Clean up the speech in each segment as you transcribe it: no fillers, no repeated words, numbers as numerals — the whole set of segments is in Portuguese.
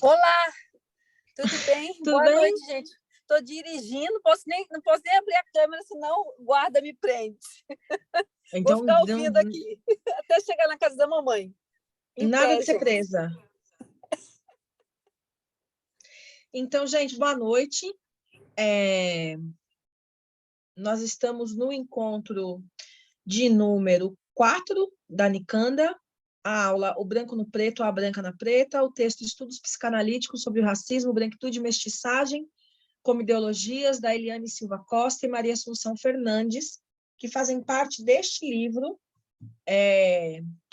Olá, tudo bem? Tudo Boa bem? noite, gente. Estou dirigindo, não posso nem abrir a câmera, senão o guarda me prende. Vou Então, ficar ouvindo aqui até chegar na casa da mamãe. Em nada pé, de ser gente. presa. Então, gente, boa noite. Nós estamos no encontro de número 4 da Nicanda, a aula O Branco no Preto, a Branca na Preta, o texto Estudos Psicanalíticos sobre o Racismo, Branquitude e Mestiçagem, como Ideologias, da Eliane Silva Costa e Maria Assunção Fernandes, que fazem parte deste livro,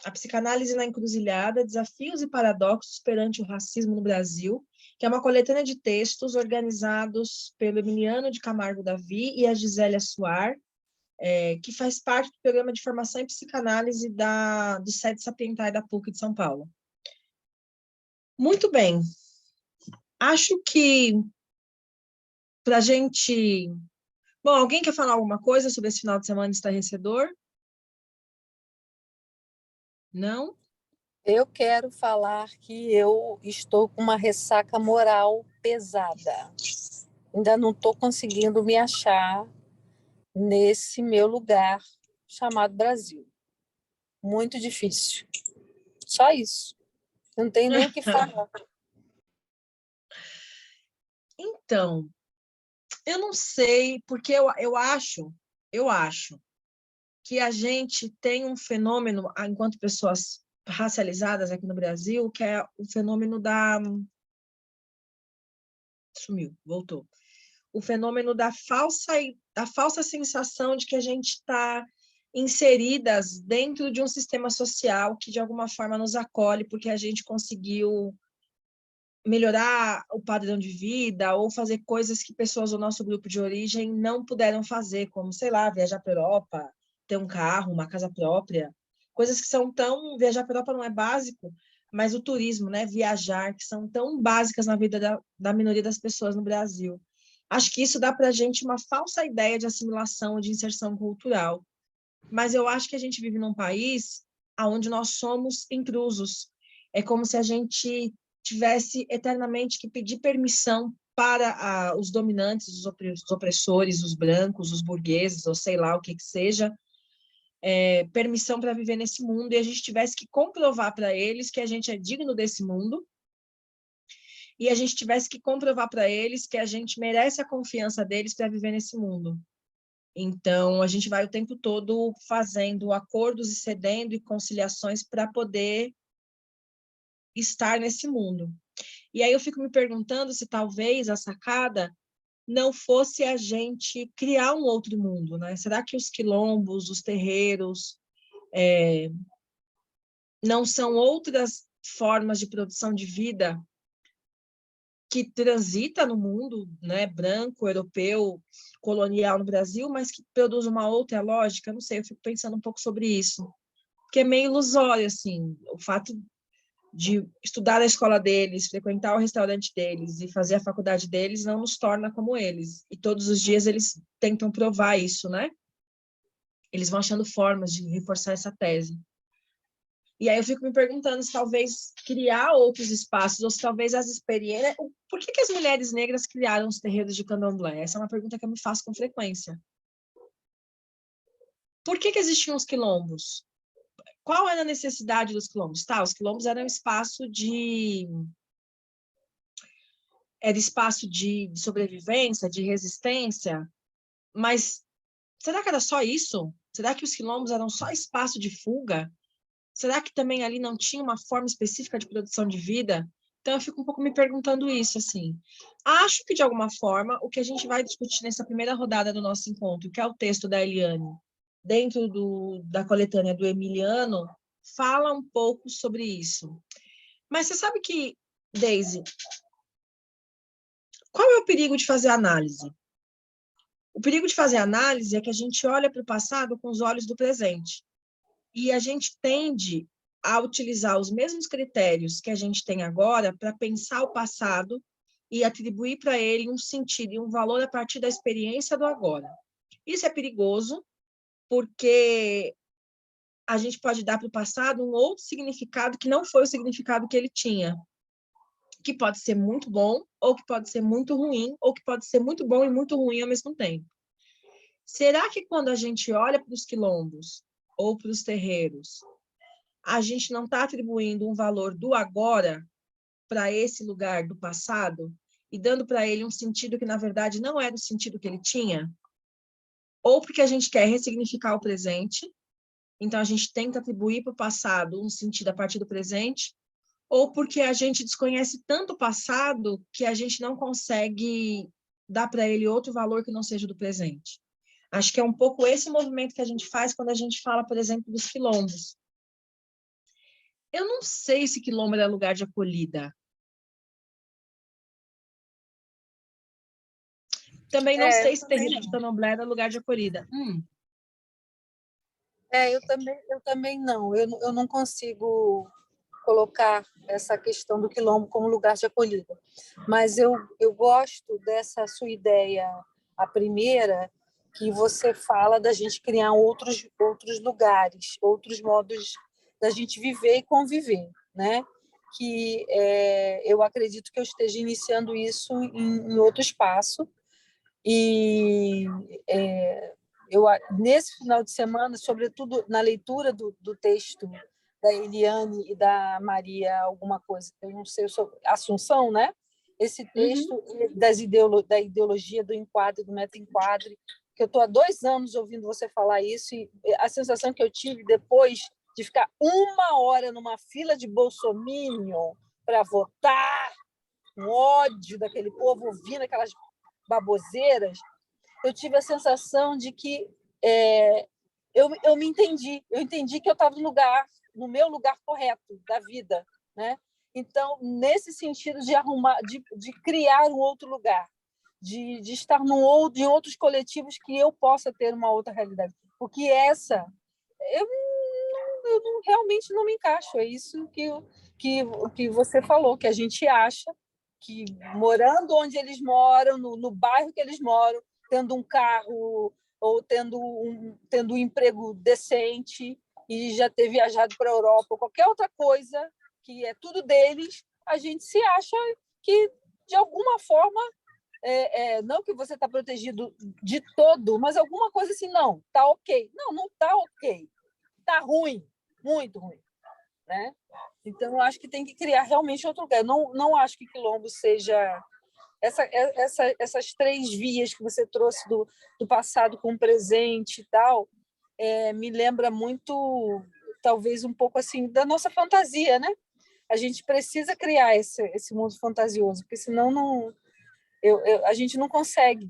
A Psicanálise na Encruzilhada, Desafios e Paradoxos perante o Racismo no Brasil, que é uma coletânea de textos organizados pelo Emiliano de Camargo Davi e a Gisélia Suar, que faz parte do programa de formação em psicanálise do SED Sapientai da PUC de São Paulo. Muito bem. Acho que para a gente... Bom, alguém quer falar alguma coisa sobre esse final de semana estarrecedor? Não? Eu quero falar que eu estou com uma ressaca moral pesada. Ainda não estou conseguindo me achar nesse meu lugar chamado Brasil. Muito difícil. Só isso. Não tem nem o que falar. Então, eu não sei, porque eu acho que a gente tem um fenômeno, enquanto pessoas racializadas aqui no Brasil, que é o fenômeno da... Sumiu, voltou. O fenômeno da falsa sensação de que a gente está inseridas dentro de um sistema social que, de alguma forma, nos acolhe, porque a gente conseguiu melhorar o padrão de vida ou fazer coisas que pessoas do nosso grupo de origem não puderam fazer, como, sei lá, viajar para a Europa, ter um carro, uma casa própria, coisas que são tão... Viajar para a Europa não é básico, mas o turismo, né, viajar, que são tão básicas na vida da minoria das pessoas no Brasil. Acho que isso dá para a gente uma falsa ideia de assimilação, de inserção cultural. Mas eu acho que a gente vive num país onde nós somos intrusos. É como se a gente tivesse eternamente que pedir permissão para os dominantes, os opressores, os brancos, os burgueses, ou sei lá o que seja, permissão para viver nesse mundo, e a gente tivesse que comprovar para eles que a gente é digno desse mundo, e a gente tivesse que comprovar para eles que a gente merece a confiança deles para viver nesse mundo. Então, a gente vai o tempo todo fazendo acordos e cedendo e conciliações para poder estar nesse mundo. E aí eu fico me perguntando se talvez a sacada não fosse a gente criar um outro mundo, né? Será que os quilombos, os terreiros, não são outras formas de produção de vida que transita no mundo, né, branco, europeu, colonial no Brasil, mas que produz uma outra lógica? Não sei, eu fico pensando um pouco sobre isso, porque é meio ilusório, assim, o fato de estudar na escola deles, frequentar o restaurante deles e fazer a faculdade deles não nos torna como eles, e todos os dias eles tentam provar isso, né? Eles vão achando formas de reforçar essa tese. E aí eu fico me perguntando se talvez criar outros espaços, ou se talvez as experiências... Por que as mulheres negras criaram os terreiros de candomblé? Essa é uma pergunta que eu me faço com frequência. Por que existiam os quilombos? Qual era a necessidade dos quilombos? Tá, os quilombos eram espaço de... Era espaço de sobrevivência, de resistência, mas será que era só isso? Será que os quilombos eram só espaço de fuga? Será que também ali não tinha uma forma específica de produção de vida? Então, eu fico um pouco me perguntando isso, assim. Acho que, de alguma forma, o que a gente vai discutir nessa primeira rodada do nosso encontro, que é o texto da Eliane, dentro da coletânea do Emiliano, fala um pouco sobre isso. Mas você sabe que, Daisy, qual é o perigo de fazer análise? O perigo de fazer análise é que a gente olha para o passado com os olhos do presente. E a gente tende a utilizar os mesmos critérios que a gente tem agora para pensar o passado e atribuir para ele um sentido e um valor a partir da experiência do agora. Isso é perigoso, porque a gente pode dar para o passado um outro significado que não foi o significado que ele tinha. que pode ser muito bom, ou que pode ser muito ruim, ou que pode ser muito bom e muito ruim ao mesmo tempo. Será que quando a gente olha para os quilombos ou para os terreiros, a gente não está atribuindo um valor do agora para esse lugar do passado e dando para ele um sentido que, na verdade, não era o sentido que ele tinha? Ou porque a gente quer ressignificar o presente, então a gente tenta atribuir para o passado um sentido a partir do presente, ou porque a gente desconhece tanto o passado que a gente não consegue dar para ele outro valor que não seja do presente. Acho que é um pouco esse movimento que a gente faz quando a gente fala, por exemplo, dos quilombos. Eu não sei se quilombo é lugar de acolhida. Também não sei se terreiro de candomblé é lugar de acolhida. Eu também não. Eu não consigo colocar essa questão do quilombo como lugar de acolhida. Mas eu gosto dessa sua ideia, a primeira, que você fala da gente criar outros lugares, outros modos da gente viver e conviver, né? Que eu acredito que eu esteja iniciando isso em outro espaço. E nesse final de semana, sobretudo na leitura do texto da Eliane e da Maria, alguma coisa, eu não sei, Assunção, né? Esse texto da ideologia do enquadre, do meta-enquadre, que eu estou há 2 anos ouvindo você falar isso, e a sensação que eu tive depois de ficar 1 hora numa fila de bolsominion para votar, um ódio daquele povo, ouvindo aquelas baboseiras, eu tive a sensação de que eu me entendi. Eu entendi que eu estava no meu lugar correto da vida, né? Então, nesse sentido de arrumar, de criar um outro lugar, de estar em outros coletivos que eu possa ter uma outra realidade. Porque eu, realmente não me encaixo. É isso que você falou, que a gente acha que morando onde eles moram, no bairro que eles moram, tendo um carro ou tendo um emprego decente e já ter viajado para a Europa ou qualquer outra coisa, que é tudo deles, a gente se acha que, de alguma forma, não que você está protegido de todo, mas alguma coisa assim, não, está ok. Não está ok. Está ruim, muito ruim. Né? Então, eu acho que tem que criar realmente outro lugar. Eu não acho que quilombo seja essas 3 vias que você trouxe do passado com o presente e tal, me lembra muito, talvez um pouco assim, da nossa fantasia, né? A gente precisa criar esse mundo fantasioso, porque senão a gente não consegue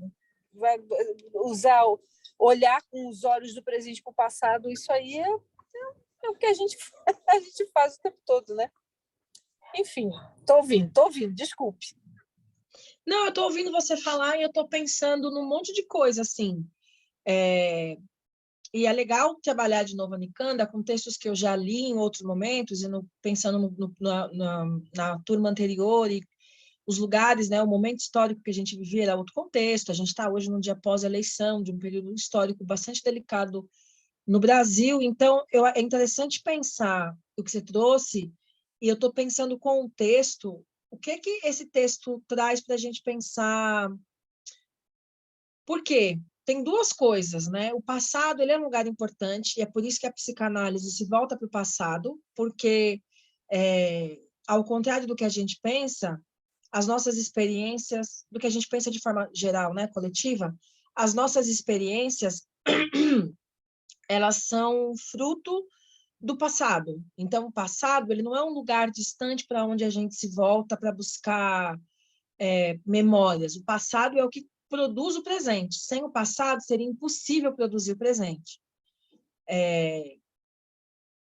olhar com os olhos do presente para o passado. Isso aí é o que a gente faz o tempo todo, né? Enfim, estou ouvindo, desculpe. Não, eu estou ouvindo você falar e eu estou pensando num monte de coisa, assim. E é legal trabalhar de novo a Nicanda com textos que eu já li em outros momentos, e pensando na turma anterior, e os lugares, né, o momento histórico que a gente vivia era outro contexto. A gente está hoje num dia pós-eleição, de um período histórico bastante delicado no Brasil. Então, é interessante pensar o que você trouxe, e eu estou pensando com o texto, o que esse texto traz para a gente pensar. Por quê? Tem duas coisas, né? O passado, ele é um lugar importante, e é por isso que a psicanálise se volta para o passado, porque, ao contrário do que a gente pensa, as nossas experiências, do que a gente pensa de forma geral, né, coletiva, as nossas experiências, elas são fruto do passado. Então, o passado, ele não é um lugar distante para onde a gente se volta para buscar memórias. O passado é o que produz o presente. Sem o passado, seria impossível produzir o presente.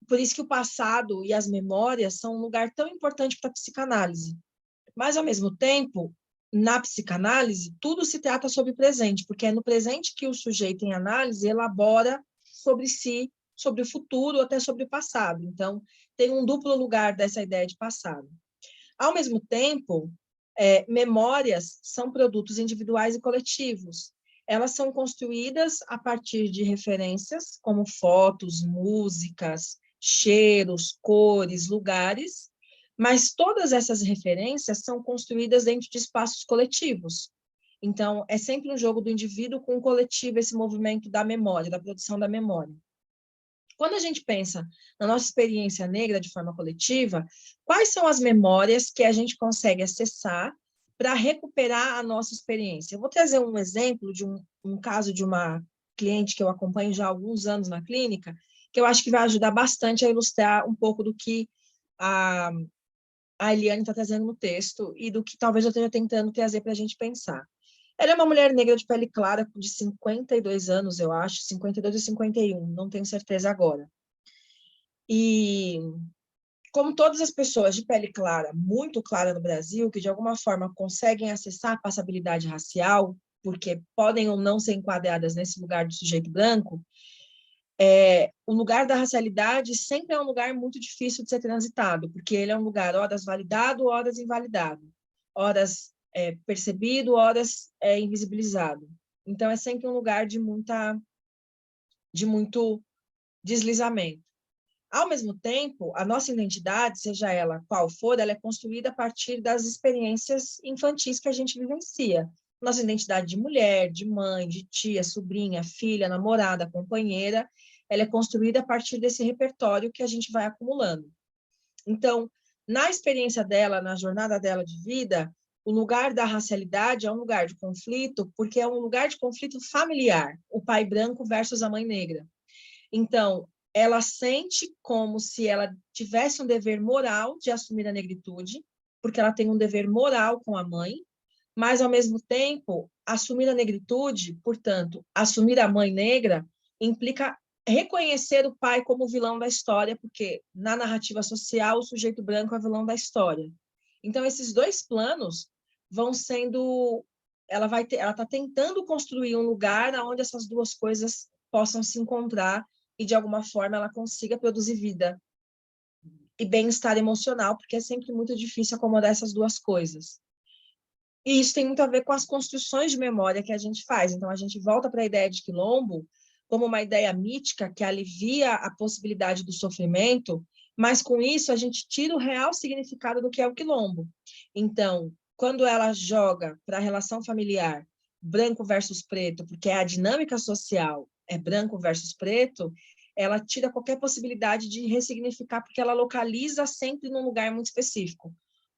Por isso que o passado e as memórias são um lugar tão importante para a psicanálise. Mas, ao mesmo tempo, na psicanálise, tudo se trata sobre o presente, porque é no presente que o sujeito em análise elabora sobre si, sobre o futuro, até sobre o passado. Então, tem um duplo lugar dessa ideia de passado. Ao mesmo tempo, memórias são produtos individuais e coletivos. Elas são construídas a partir de referências, como fotos, músicas, cheiros, cores, lugares, Mas todas essas referências são construídas dentro de espaços coletivos. Então, é sempre um jogo do indivíduo com o coletivo, esse movimento da memória, da produção da memória. Quando a gente pensa na nossa experiência negra de forma coletiva, quais são as memórias que a gente consegue acessar para recuperar a nossa experiência? Eu vou trazer um exemplo de um caso de uma cliente que eu acompanho já há alguns anos na clínica, que eu acho que vai ajudar bastante a ilustrar um pouco do que a Eliane está trazendo no texto e do que talvez eu esteja tentando trazer para a gente pensar. Ela é uma mulher negra de pele clara, de 52 anos, eu acho, 52 ou 51, não tenho certeza agora. E como todas as pessoas de pele clara, muito clara no Brasil, que de alguma forma conseguem acessar a passabilidade racial, porque podem ou não ser enquadradas nesse lugar do sujeito branco, o lugar da racialidade sempre é um lugar muito difícil de ser transitado, porque ele é um lugar horas validado, horas invalidado, horas percebido, horas invisibilizado. Então, é sempre um lugar de muito deslizamento. Ao mesmo tempo, a nossa identidade, seja ela qual for, ela é construída a partir das experiências infantis que a gente vivencia. Nossa identidade de mulher, de mãe, de tia, sobrinha, filha, namorada, companheira, ela é construída a partir desse repertório que a gente vai acumulando. Então, na experiência dela, na jornada dela de vida, o lugar da racialidade é um lugar de conflito, porque é um lugar de conflito familiar, o pai branco versus a mãe negra. Então, ela sente como se ela tivesse um dever moral de assumir a negritude, porque ela tem um dever moral com a mãe, mas, ao mesmo tempo, assumir a negritude, portanto, assumir a mãe negra, implica reconhecer o pai como vilão da história, porque na narrativa social o sujeito branco é o vilão da história. Então, esses dois planos vão sendo... Ela está tentando construir um lugar onde essas duas coisas possam se encontrar e, de alguma forma, ela consiga produzir vida e bem-estar emocional, porque é sempre muito difícil acomodar essas duas coisas. E isso tem muito a ver com as construções de memória que a gente faz. Então, a gente volta para a ideia de quilombo como uma ideia mítica que alivia a possibilidade do sofrimento, mas com isso a gente tira o real significado do que é o quilombo. Então, quando ela joga para a relação familiar branco versus preto, porque a dinâmica social é branco versus preto, ela tira qualquer possibilidade de ressignificar, porque ela localiza sempre num lugar muito específico.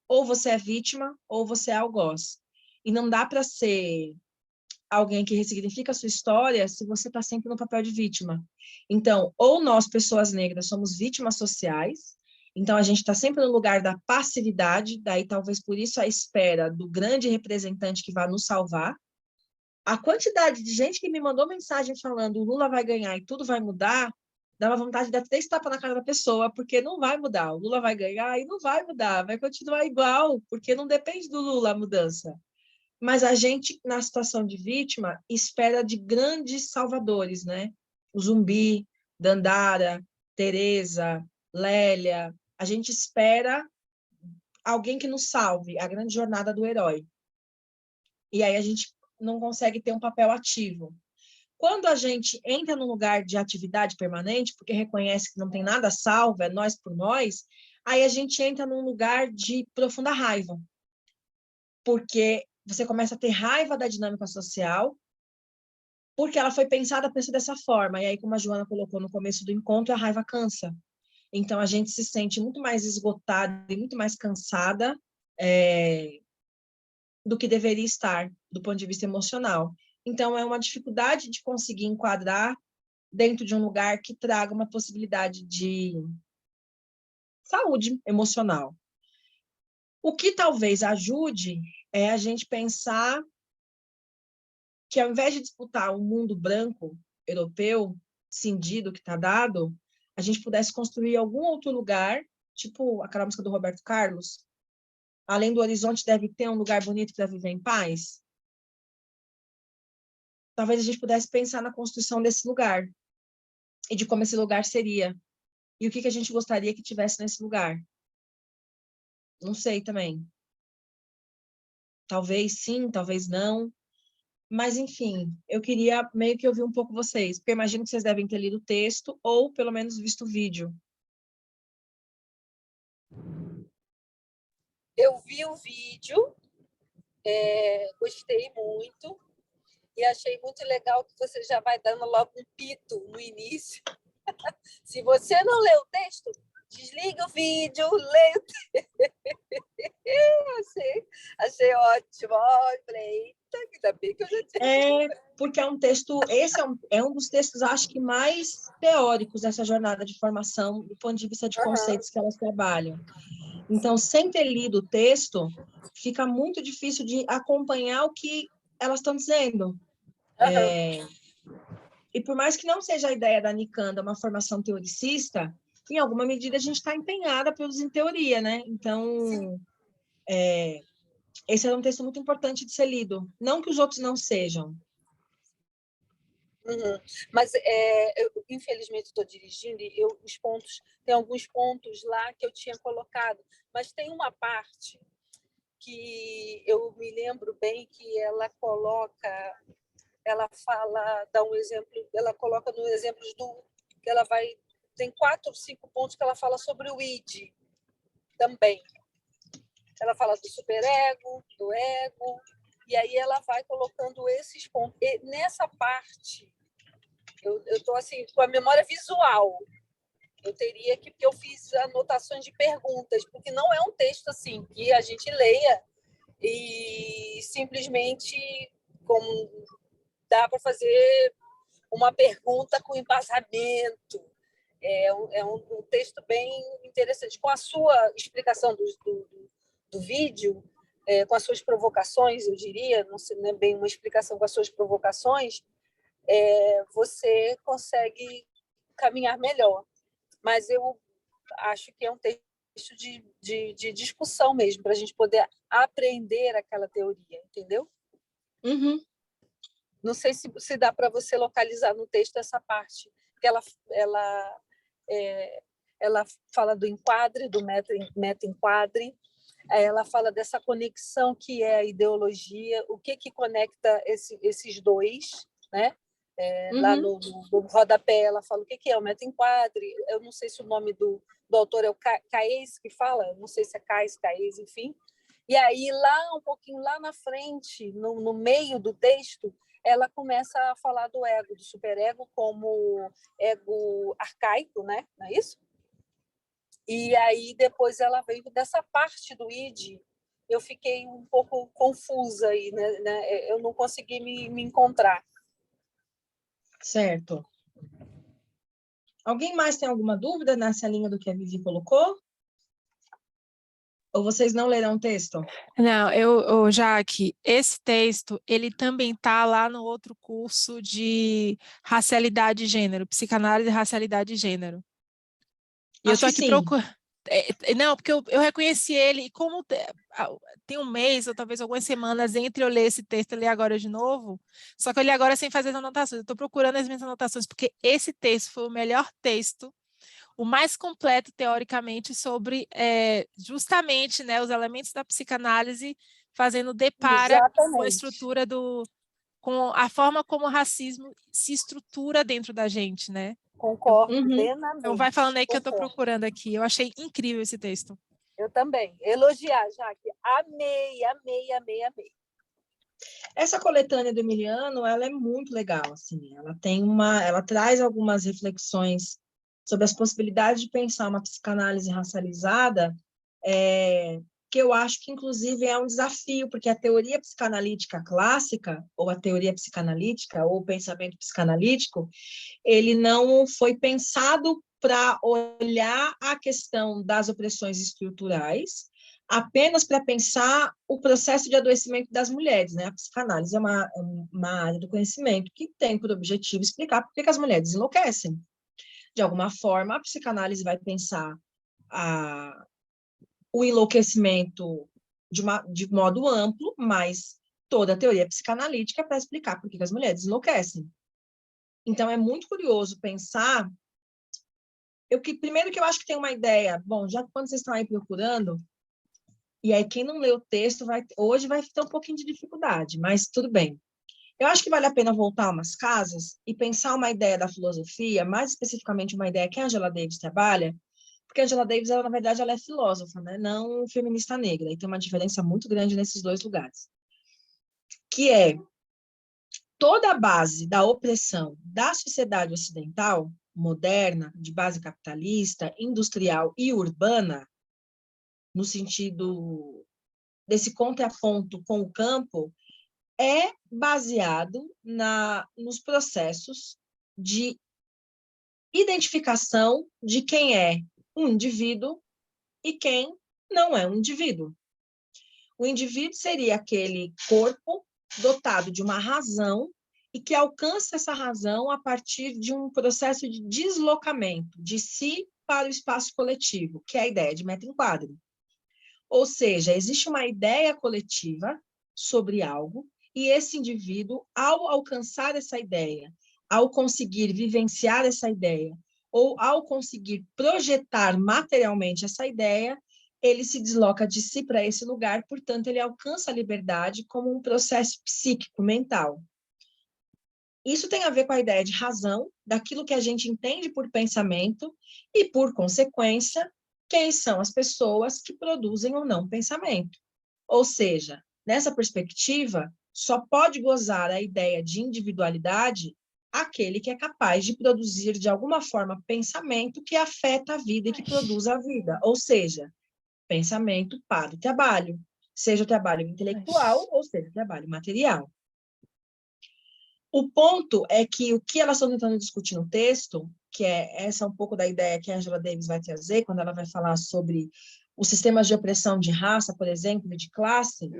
Ou você é vítima, ou você é algoz. E não dá para ser alguém que ressignifica a sua história se você está sempre no papel de vítima. Então, ou nós, pessoas negras, somos vítimas sociais, então a gente está sempre no lugar da passividade, daí talvez por isso a espera do grande representante que vai nos salvar. A quantidade de gente que me mandou mensagem falando o Lula vai ganhar e tudo vai mudar, dá uma vontade de dar 3 tapas na cara da pessoa, porque não vai mudar. O Lula vai ganhar e não vai mudar, vai continuar igual, porque não depende do Lula a mudança. Mas a gente, na situação de vítima, espera de grandes salvadores, né? O Zumbi, Dandara, Teresa, Lélia. A gente espera alguém que nos salve, a grande jornada do herói. E aí a gente não consegue ter um papel ativo. Quando a gente entra num lugar de atividade permanente, porque reconhece que não tem nada salvo, é nós por nós, aí a gente entra num lugar de profunda raiva. Porque você começa a ter raiva da dinâmica social, porque ela foi pensada para ser dessa forma. E aí, como a Joana colocou no começo do encontro, a raiva cansa. Então, a gente se sente muito mais esgotada e muito mais cansada do que deveria estar, do ponto de vista emocional. Então, é uma dificuldade de conseguir enquadrar dentro de um lugar que traga uma possibilidade de saúde emocional. O que talvez ajude é a gente pensar que, ao invés de disputar um mundo branco, europeu, cindido, que está dado, a gente pudesse construir algum outro lugar, tipo aquela música do Roberto Carlos, além do horizonte deve ter um lugar bonito para viver em paz. Talvez a gente pudesse pensar na construção desse lugar e de como esse lugar seria e o que a gente gostaria que tivesse nesse lugar. Não sei também. Talvez sim, talvez não. Mas, enfim, eu queria meio que ouvir um pouco vocês, porque eu imagino que vocês devem ter lido o texto ou, pelo menos, visto o vídeo. Eu vi o vídeo, gostei muito e achei muito legal que você já vai dando logo um pito no início. Se você não lê o texto, desliga o vídeo, leia o achei ótimo. Oh, falei, eita, ainda bem que eu já tinha. Porque é um texto, esse é um dos textos, acho que mais teóricos dessa jornada de formação, do ponto de vista de conceitos que elas trabalham. Então, sem ter lido o texto, fica muito difícil de acompanhar o que elas estão dizendo. E por mais que não seja a ideia da Nicanda uma formação teoricista, em alguma medida a gente está empenhada pelos em teoria, né? Então, esse é um texto muito importante de ser lido. Não que os outros não sejam. Mas, eu, infelizmente, estou dirigindo e tem alguns pontos lá que eu tinha colocado, mas tem uma parte que eu me lembro bem que ela dá um exemplo, ela coloca no exemplos que ela tem 4 ou 5 pontos que ela fala sobre o id também. Ela fala do superego, do ego, e aí ela vai colocando esses pontos. E nessa parte, eu estou assim, com a memória visual. Eu teria que, porque eu fiz anotações de perguntas, porque não é um texto assim que a gente leia e simplesmente como dá para fazer uma pergunta com embasamento. É um texto bem interessante. Com a sua explicação do vídeo, com as suas provocações, eu diria, não é bem uma explicação, com as suas provocações, você consegue caminhar melhor. Mas eu acho que é um texto de discussão mesmo, para a gente poder aprender aquela teoria, entendeu? Uhum. Não sei se dá para você localizar no texto essa parte, que ela fala do enquadre, do meta-enquadre, ela fala dessa conexão que é a ideologia, o que conecta esses dois, né? Lá no rodapé ela fala o que é o meta-enquadre, eu não sei se o nome do autor é o Caes que fala, não sei se é Caes, enfim. E aí, um pouquinho lá na frente, no meio do texto, ela começa a falar do ego, do superego, como ego arcaico, né? Não é isso? E aí, depois ela veio dessa parte do id, eu fiquei um pouco confusa aí, né? Eu não consegui me encontrar. Certo. Alguém mais tem alguma dúvida nessa linha do que a Vivi colocou? Ou vocês não leram o texto? Não, Jaque, esse texto, ele também está lá no outro curso de racialidade e gênero, psicanálise, racialidade e gênero. E eu estou aqui procurando. Não, porque eu reconheci ele, e como tem um mês, ou talvez algumas semanas, entre eu ler esse texto e ler agora de novo, só que eu li agora sem fazer as anotações. Eu estou procurando as minhas anotações, porque esse texto foi o melhor texto, o mais completo, teoricamente, sobre justamente, né, os elementos da psicanálise, fazendo depara com a estrutura com a forma como o racismo se estrutura dentro da gente, né? Concordo plenamente. Então, vai falando aí que eu estou procurando aqui. Eu achei incrível esse texto. Eu também. Elogiar, Jaque. Amei. Essa coletânea do Emiliano, ela é muito legal, assim. Ela traz algumas reflexões sobre as possibilidades de pensar uma psicanálise racializada, que eu acho que, inclusive, é um desafio, porque a teoria psicanalítica clássica, ou a teoria psicanalítica, ou o pensamento psicanalítico, ele não foi pensado para olhar a questão das opressões estruturais, apenas para pensar o processo de adoecimento das mulheres, né? A psicanálise é uma área do conhecimento que tem por objetivo explicar por que as mulheres enlouquecem. De alguma forma, a psicanálise vai pensar o enlouquecimento de modo amplo, mas toda a teoria psicanalítica é para explicar por que as mulheres enlouquecem. Então, é muito curioso pensar. Primeiro que eu acho que tem uma ideia, bom, já que quando vocês estão aí procurando, e aí quem não lê o texto hoje vai ter um pouquinho de dificuldade, mas tudo bem. Eu acho que vale a pena voltar a umas casas e pensar uma ideia da filosofia, mais especificamente uma ideia que a Angela Davis trabalha, porque a Angela Davis, ela, na verdade, ela é filósofa, né? Não feminista negra, e tem uma diferença muito grande nesses dois lugares. Que é toda a base da opressão da sociedade ocidental, moderna, de base capitalista, industrial e urbana, no sentido desse contraponto com o campo, é baseado nos processos de identificação de quem é um indivíduo e quem não é um indivíduo. O indivíduo seria aquele corpo dotado de uma razão e que alcança essa razão a partir de um processo de deslocamento de si para o espaço coletivo, que é a ideia de meta-enquadro. Ou seja, existe uma ideia coletiva sobre algo e esse indivíduo, ao alcançar essa ideia, ao conseguir vivenciar essa ideia, ou ao conseguir projetar materialmente essa ideia, ele se desloca de si para esse lugar, portanto, ele alcança a liberdade como um processo psíquico, mental. Isso tem a ver com a ideia de razão, daquilo que a gente entende por pensamento, e, por consequência, quem são as pessoas que produzem ou não pensamento. Ou seja, nessa perspectiva, só pode gozar a ideia de individualidade aquele que é capaz de produzir, de alguma forma, pensamento que afeta a vida e que produz a vida. Ou seja, pensamento para o trabalho, seja o trabalho intelectual ou seja o trabalho material. O ponto é que o que elas estão tentando discutir no texto, que essa é um pouco da ideia que a Angela Davis vai trazer, quando ela vai falar sobre os sistemas de opressão de raça, por exemplo, e de classe,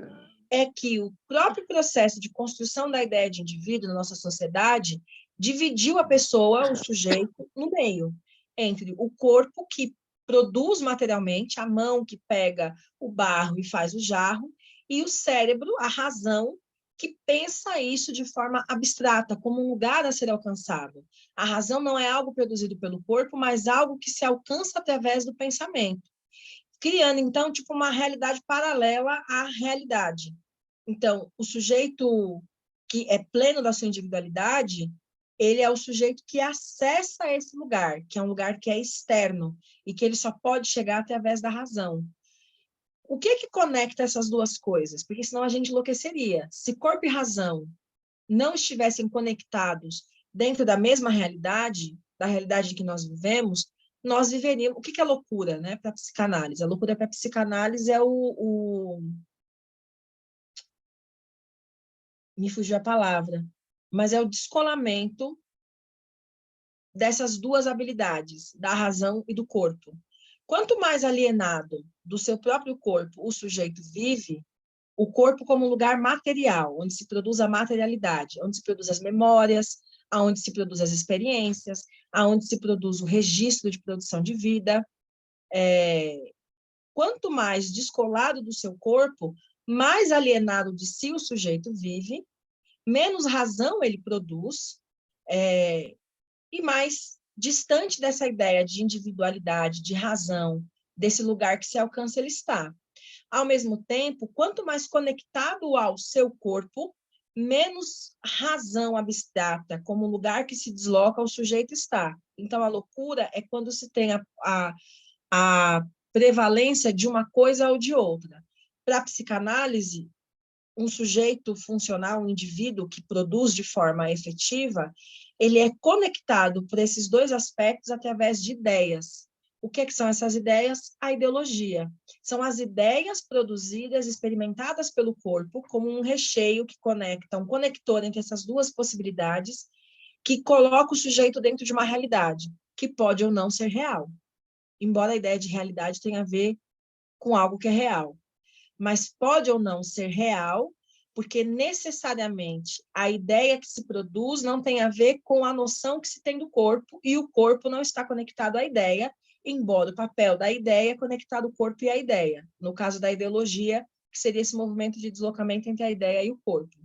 é que o próprio processo de construção da ideia de indivíduo na nossa sociedade dividiu a pessoa, o sujeito, no meio, entre o corpo que produz materialmente, a mão que pega o barro e faz o jarro, e o cérebro, a razão, que pensa isso de forma abstrata, como um lugar a ser alcançado. A razão não é algo produzido pelo corpo, mas algo que se alcança através do pensamento, criando, então, tipo, uma realidade paralela à realidade. Então, o sujeito que é pleno da sua individualidade, ele é o sujeito que acessa esse lugar, que é um lugar que é externo, e que ele só pode chegar através da razão. O que conecta essas duas coisas? Porque senão a gente enlouqueceria. Se corpo e razão não estivessem conectados dentro da mesma realidade, da realidade que nós vivemos, nós viveríamos... O que é loucura, né, para a psicanálise? A loucura para a psicanálise é me fugiu a palavra, mas é o descolamento dessas duas habilidades, da razão e do corpo. Quanto mais alienado do seu próprio corpo o sujeito vive, o corpo como um lugar material, onde se produz a materialidade, onde se produz as memórias, onde se produz as experiências, onde se produz o registro de produção de vida. Quanto mais descolado do seu corpo, mais alienado de si o sujeito vive, menos razão ele produz, e mais distante dessa ideia de individualidade, de razão, desse lugar que se alcança ele está. Ao mesmo tempo, quanto mais conectado ao seu corpo, menos razão abstrata, como lugar que se desloca, o sujeito está. Então, a loucura é quando se tem a prevalência de uma coisa ou de outra. Para a psicanálise, um sujeito funcional, um indivíduo que produz de forma efetiva, ele é conectado por esses dois aspectos através de ideias. O que são essas ideias? A ideologia. São as ideias produzidas, experimentadas pelo corpo, como um recheio que conecta, um conector entre essas duas possibilidades, que coloca o sujeito dentro de uma realidade, que pode ou não ser real. Embora a ideia de realidade tenha a ver com algo que é real. Mas pode ou não ser real, porque necessariamente a ideia que se produz não tem a ver com a noção que se tem do corpo, e o corpo não está conectado à ideia, embora o papel da ideia é conectado ao corpo e à ideia. No caso da ideologia, que seria esse movimento de deslocamento entre a ideia e o corpo.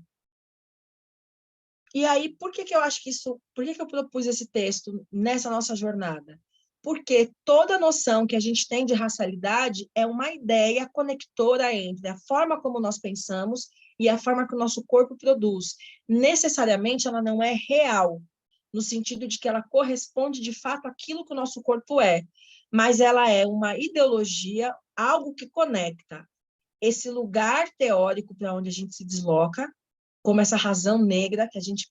E aí, por que eu acho que isso... Por que eu propus esse texto nessa nossa jornada? Porque toda noção que a gente tem de racialidade é uma ideia conectora entre a forma como nós pensamos e a forma que o nosso corpo produz. Necessariamente, ela não é real, no sentido de que ela corresponde, de fato, àquilo que o nosso corpo é. mas ela é uma ideologia, algo que conecta esse lugar teórico para onde a gente se desloca, como essa razão negra que a gente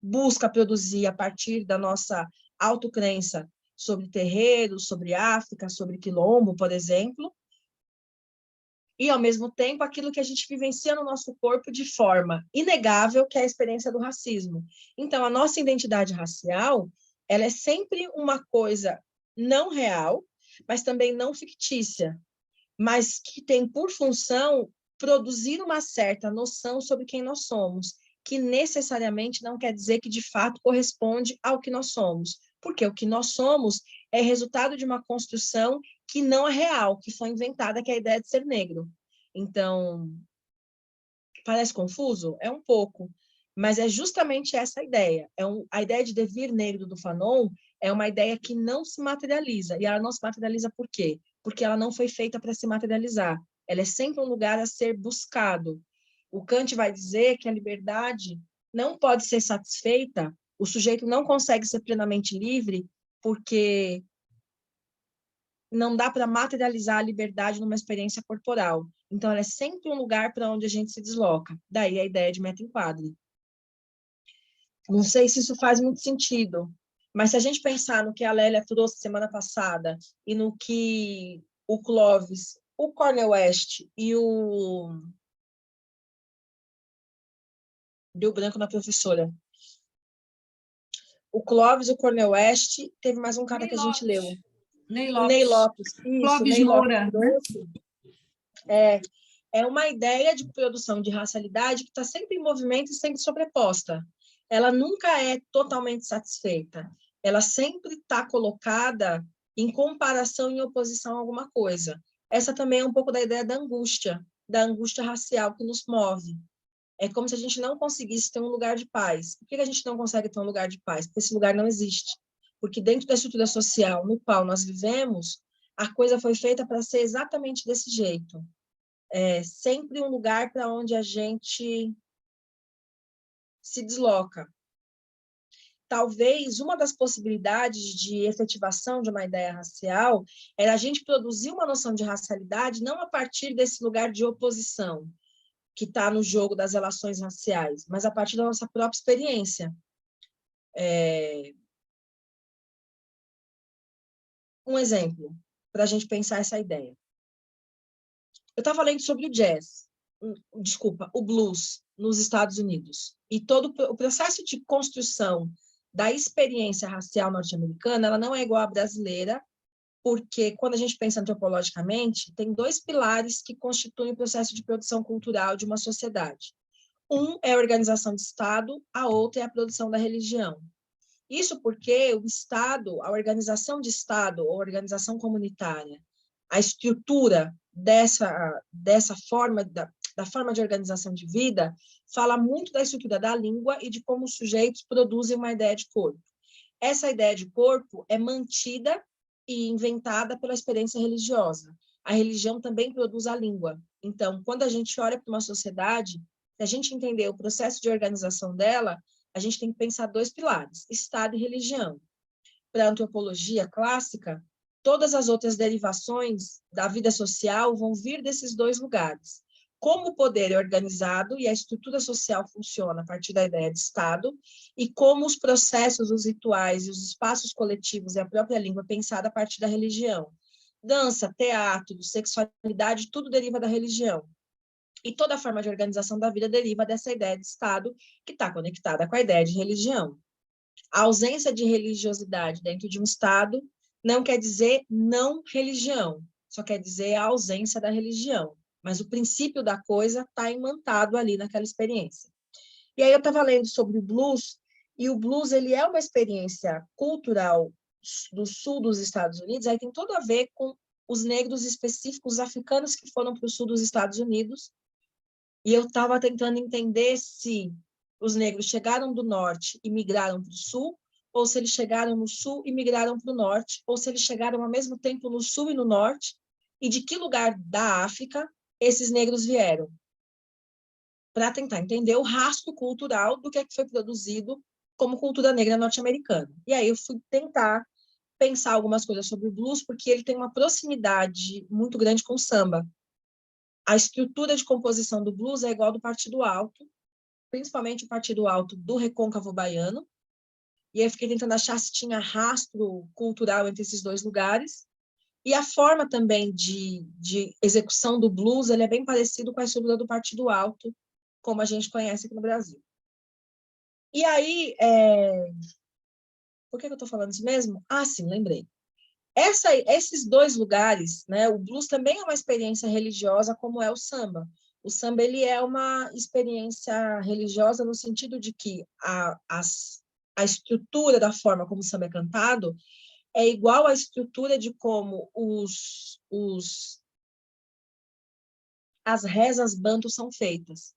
busca produzir a partir da nossa autocrença sobre terreiros, sobre África, sobre quilombo, por exemplo, e, ao mesmo tempo, aquilo que a gente vivencia no nosso corpo de forma inegável, que é a experiência do racismo. Então, a nossa identidade racial, ela é sempre uma coisa não real, mas também não fictícia, mas que tem por função produzir uma certa noção sobre quem nós somos, que necessariamente não quer dizer que, de fato, corresponde ao que nós somos, porque o que nós somos é resultado de uma construção que não é real, que foi inventada, que é a ideia de ser negro. Então, parece confuso? É um pouco, mas é justamente essa a ideia. A ideia de devir negro do Fanon é uma ideia que não se materializa, e ela não se materializa por quê? Porque ela não foi feita para se materializar. Ela é sempre um lugar a ser buscado. O Kant vai dizer que a liberdade não pode ser satisfeita, o sujeito não consegue ser plenamente livre, porque não dá para materializar a liberdade numa experiência corporal. Então, ela é sempre um lugar para onde a gente se desloca. Daí a ideia de meta-enquadre. Não sei se isso faz muito sentido, mas se a gente pensar no que a Lélia trouxe semana passada e no que o Clóvis, o Cornel West e o... Deu branco na professora. O Clóvis, o Cornel West, teve mais um cara Ney que a gente Lopes. leu. Ney O Ney Lopes. Lopes. Isso, Clóvis Ney Lopes Moura, né? trouxe. É uma ideia de produção de racialidade que está sempre em movimento e sempre sobreposta. Ela nunca é totalmente satisfeita. Ela sempre está colocada em comparação, em oposição a alguma coisa. Essa também é um pouco da ideia da angústia racial que nos move. É como se a gente não conseguisse ter um lugar de paz. Por que a gente não consegue ter um lugar de paz? Porque esse lugar não existe. Porque dentro da estrutura social no qual nós vivemos, a coisa foi feita para ser exatamente desse jeito. É sempre um lugar para onde a gente se desloca. Talvez uma das possibilidades de efetivação de uma ideia racial era a gente produzir uma noção de racialidade não a partir desse lugar de oposição que está no jogo das relações raciais, mas a partir da nossa própria experiência. Um exemplo, para a gente pensar essa ideia. Eu estava lendo sobre o jazz, o blues nos Estados Unidos, e todo o processo de construção da experiência racial norte-americana, ela não é igual à brasileira, porque quando a gente pensa antropologicamente, tem dois pilares que constituem o processo de produção cultural de uma sociedade. Um é a organização de Estado, a outra é a produção da religião. Isso porque o Estado, a organização de Estado, ou organização comunitária, a estrutura dessa forma, da forma de organização de vida, fala muito da estrutura da língua e de como os sujeitos produzem uma ideia de corpo. Essa ideia de corpo é mantida e inventada pela experiência religiosa. A religião também produz a língua. Então, quando a gente olha para uma sociedade, se a gente entender o processo de organização dela, a gente tem que pensar dois pilares, Estado e religião. Para a antropologia clássica, todas as outras derivações da vida social vão vir desses dois lugares. Como o poder é organizado e a estrutura social funciona a partir da ideia de Estado, e como os processos, os rituais e os espaços coletivos e a própria língua pensada a partir da religião. Dança, teatro, sexualidade, tudo deriva da religião. E toda a forma de organização da vida deriva dessa ideia de Estado que está conectada com a ideia de religião. A ausência de religiosidade dentro de um Estado não quer dizer não religião, só quer dizer a ausência da religião. Mas o princípio da coisa está imantado ali naquela experiência. E aí eu estava lendo sobre o blues, e o blues ele é uma experiência cultural do sul dos Estados Unidos, aí tem tudo a ver com os negros específicos, os africanos que foram para o sul dos Estados Unidos, e eu estava tentando entender se os negros chegaram do norte e migraram para o sul, ou se eles chegaram no sul e migraram para o norte, ou se eles chegaram ao mesmo tempo no sul e no norte, e de que lugar da África esses negros vieram, para tentar entender o rastro cultural do que foi produzido como cultura negra norte-americana. E aí eu fui tentar pensar algumas coisas sobre o blues, porque ele tem uma proximidade muito grande com o samba. A estrutura de composição do blues é igual ao do Partido Alto, principalmente o Partido Alto do Recôncavo Baiano, e aí eu fiquei tentando achar se tinha rastro cultural entre esses dois lugares, e a forma também de execução do blues, ele é bem parecido com a estrutura do Partido Alto, como a gente conhece aqui no Brasil. E aí, por que eu estou falando isso mesmo? Ah, sim, lembrei. Esses dois lugares, né, o blues também é uma experiência religiosa, como é o samba. O samba ele é uma experiência religiosa no sentido de que a estrutura da forma como o samba é cantado é igual à estrutura de como as rezas bantu são feitas.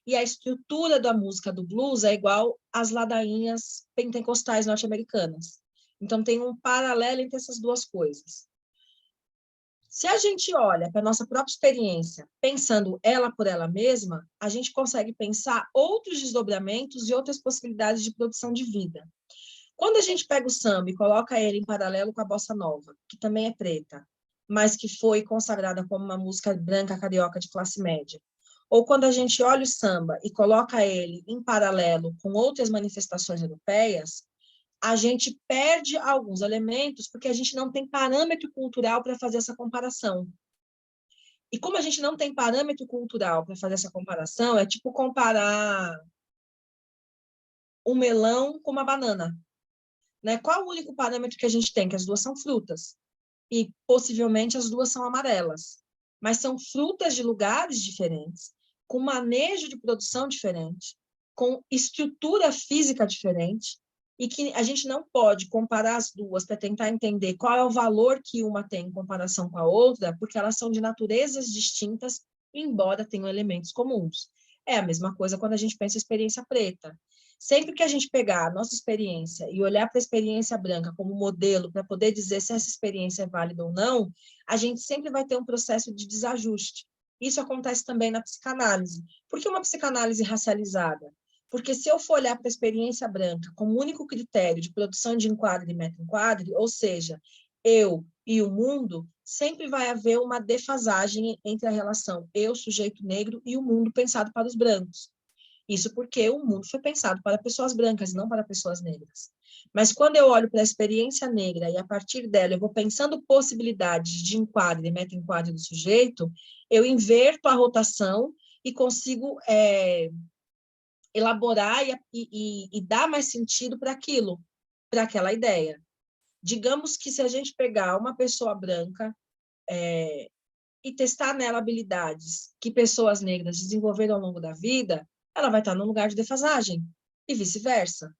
E a estrutura da música do blues é igual às ladainhas pentecostais norte-americanas. Então, tem um paralelo entre essas duas coisas. Se a gente olha para a nossa própria experiência, pensando ela por ela mesma, a gente consegue pensar outros desdobramentos e outras possibilidades de produção de vida. Quando a gente pega o samba e coloca ele em paralelo com a bossa nova, que também é preta, mas que foi consagrada como uma música branca carioca de classe média, ou quando a gente olha o samba e coloca ele em paralelo com outras manifestações europeias, a gente perde alguns elementos porque a gente não tem parâmetro cultural para fazer essa comparação. E como a gente não tem parâmetro cultural para fazer essa comparação, é tipo comparar um melão com uma banana. Né? Qual o único parâmetro que a gente tem? Que as duas são frutas. E, possivelmente, as duas são amarelas. Mas são frutas de lugares diferentes, com manejo de produção diferente, com estrutura física diferente, e que a gente não pode comparar as duas para tentar entender qual é o valor que uma tem em comparação com a outra, porque elas são de naturezas distintas, embora tenham elementos comuns. É a mesma coisa quando a gente pensa em experiência preta. Sempre que a gente pegar a nossa experiência e olhar para a experiência branca como modelo para poder dizer se essa experiência é válida ou não, a gente sempre vai ter um processo de desajuste. Isso acontece também na psicanálise. Por que uma psicanálise racializada? Porque se eu for olhar para a experiência branca como único critério de produção de enquadre e meta-enquadre, ou seja, eu e o mundo, sempre vai haver uma defasagem entre a relação eu, sujeito negro, e o mundo pensado para os brancos. Isso porque o mundo foi pensado para pessoas brancas, não para pessoas negras. Mas quando eu olho para a experiência negra e a partir dela eu vou pensando possibilidades de enquadre e meta-enquadre do sujeito, eu inverto a rotação e consigo elaborar e dar mais sentido para aquilo, para aquela ideia. Digamos que se a gente pegar uma pessoa branca e testar nela habilidades que pessoas negras desenvolveram ao longo da vida, ela vai estar num lugar de defasagem, e vice-versa.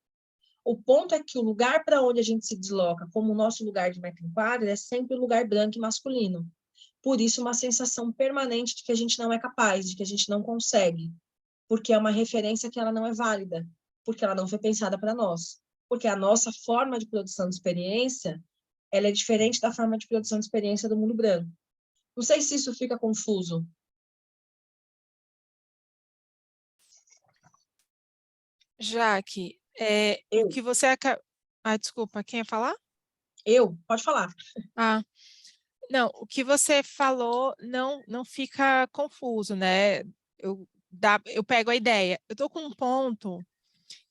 O ponto é que o lugar para onde a gente se desloca, como o nosso lugar de meta-enquadre, é sempre o lugar branco e masculino. Por isso, uma sensação permanente de que a gente não é capaz, de que a gente não consegue, porque é uma referência que ela não é válida, porque ela não foi pensada para nós. Porque a nossa forma de produção de experiência, ela é diferente da forma de produção de experiência do mundo branco. Não sei se isso fica confuso. Jaque, o que você desculpa, quem ia falar? Pode falar. Não, o que você falou não fica confuso, né? Eu pego a ideia. Eu estou com um ponto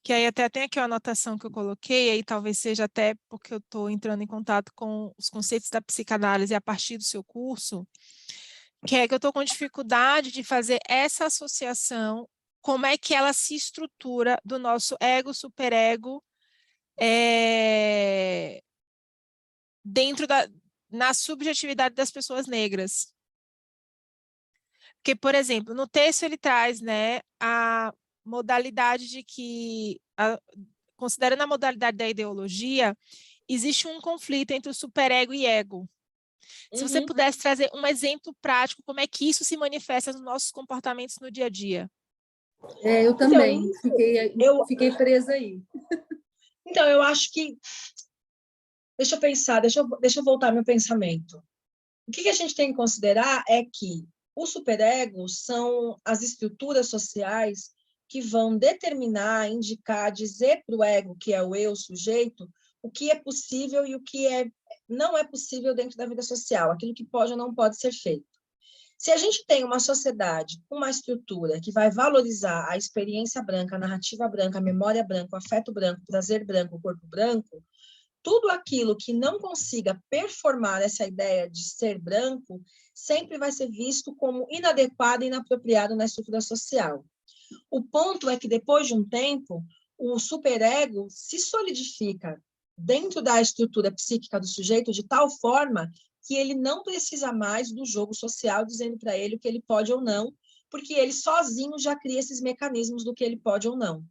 que aí até tem aqui a anotação que eu coloquei, aí talvez seja até porque eu estou entrando em contato com os conceitos da psicanálise a partir do seu curso, que é que eu estou com dificuldade de fazer essa associação, como é que ela se estrutura do nosso ego, superego, na subjetividade das pessoas negras. Porque, por exemplo, no texto ele traz, né, a modalidade de que, considerando a modalidade da ideologia, existe um conflito entre o superego e ego. Se você pudesse trazer um exemplo prático, como é que isso se manifesta nos nossos comportamentos no dia a dia? Eu também fiquei presa aí. Então, eu acho que... Deixa eu pensar, deixa eu voltar meu pensamento. O que a gente tem que considerar é que os superegos são as estruturas sociais que vão determinar, indicar, dizer para o ego, que é o eu, sujeito, o que é possível e o que não é possível dentro da vida social, aquilo que pode ou não pode ser feito. Se a gente tem uma sociedade com uma estrutura que vai valorizar a experiência branca, a narrativa branca, a memória branca, o afeto branco, o prazer branco, o corpo branco, tudo aquilo que não consiga performar essa ideia de ser branco sempre vai ser visto como inadequado e inapropriado na estrutura social. O ponto é que, depois de um tempo, o superego se solidifica dentro da estrutura psíquica do sujeito de tal forma que ele não precisa mais do jogo social dizendo para ele o que ele pode ou não, porque ele sozinho já cria esses mecanismos do que ele pode ou não.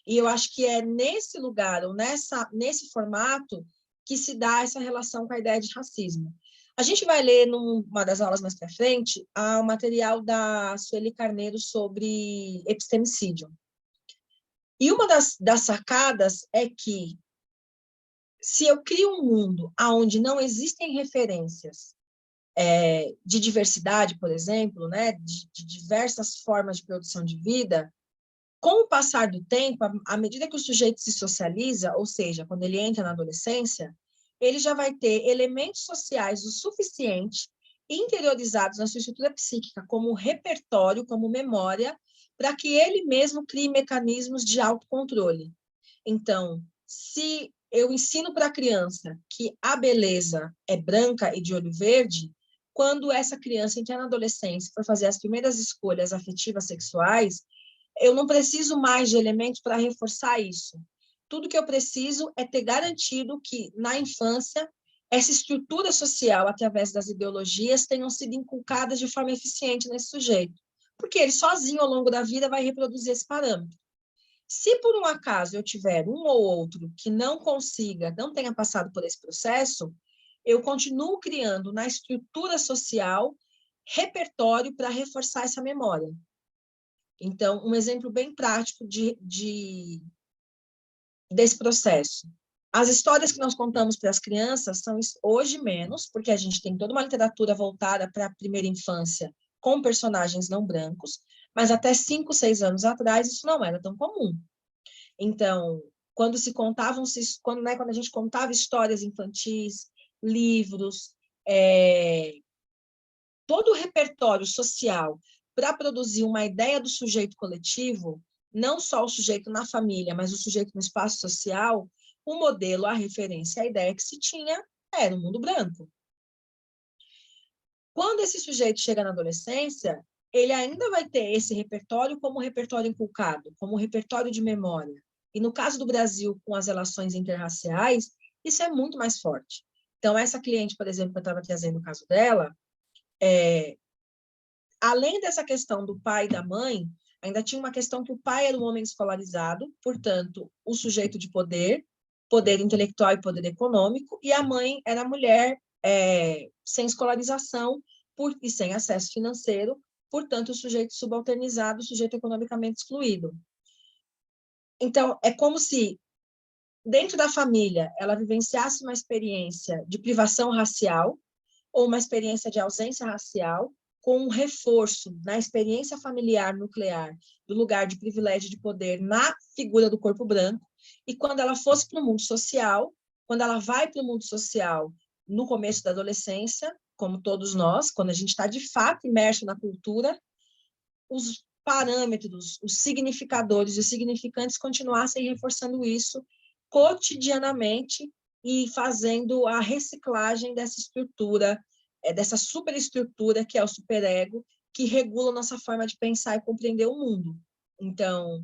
E eu acho que é nesse lugar, ou nesse formato, que se dá essa relação com a ideia de racismo. A gente vai ler, numa das aulas mais para frente, o material da Sueli Carneiro sobre epistemicídio. E uma das sacadas é que, se eu crio um mundo onde não existem referências de diversidade, por exemplo, né, de diversas formas de produção de vida, com o passar do tempo, à medida que o sujeito se socializa, ou seja, quando ele entra na adolescência, ele já vai ter elementos sociais o suficiente interiorizados na sua estrutura psíquica como repertório, como memória, para que ele mesmo crie mecanismos de autocontrole. Então, se eu ensino para a criança que a beleza é branca e de olho verde, quando essa criança entrar na adolescência e for fazer as primeiras escolhas afetivas sexuais, eu não preciso mais de elementos para reforçar isso. Tudo que eu preciso é ter garantido que, na infância, essa estrutura social, através das ideologias, tenham sido inculcadas de forma eficiente nesse sujeito. Porque ele sozinho, ao longo da vida, vai reproduzir esse parâmetro. Se, por um acaso, eu tiver um ou outro que não consiga, não tenha passado por esse processo, eu continuo criando na estrutura social repertório para reforçar essa memória. Então, um exemplo bem prático desse processo. As histórias que nós contamos para as crianças são hoje menos, porque a gente tem toda uma literatura voltada para a primeira infância com personagens não brancos, mas até 5, 6 anos atrás isso não era tão comum. Então, quando a gente contava histórias infantis, livros, todo o repertório social para produzir uma ideia do sujeito coletivo, não só o sujeito na família, mas o sujeito no espaço social, o modelo, a referência, a ideia que se tinha era o mundo branco. Quando esse sujeito chega na adolescência, ele ainda vai ter esse repertório como repertório inculcado, como repertório de memória. E no caso do Brasil, com as relações interraciais, isso é muito mais forte. Então, essa cliente, por exemplo, que eu estava trazendo o caso dela, além dessa questão do pai e da mãe, ainda tinha uma questão que o pai era um homem escolarizado, portanto, o sujeito de poder intelectual e poder econômico, e a mãe era mulher sem escolarização e sem acesso financeiro, portanto, o sujeito subalternizado, o sujeito economicamente excluído. Então, é como se, dentro da família, ela vivenciasse uma experiência de privação racial ou uma experiência de ausência racial, com um reforço na experiência familiar nuclear do lugar de privilégio de poder na figura do corpo branco, e quando ela fosse para o mundo social, quando ela vai para o mundo social no começo da adolescência, como todos nós, quando a gente está de fato imerso na cultura, os parâmetros, os significadores e os significantes continuassem reforçando isso cotidianamente e fazendo a reciclagem dessa estrutura, dessa superestrutura que é o superego, que regula a nossa forma de pensar e compreender o mundo. Então,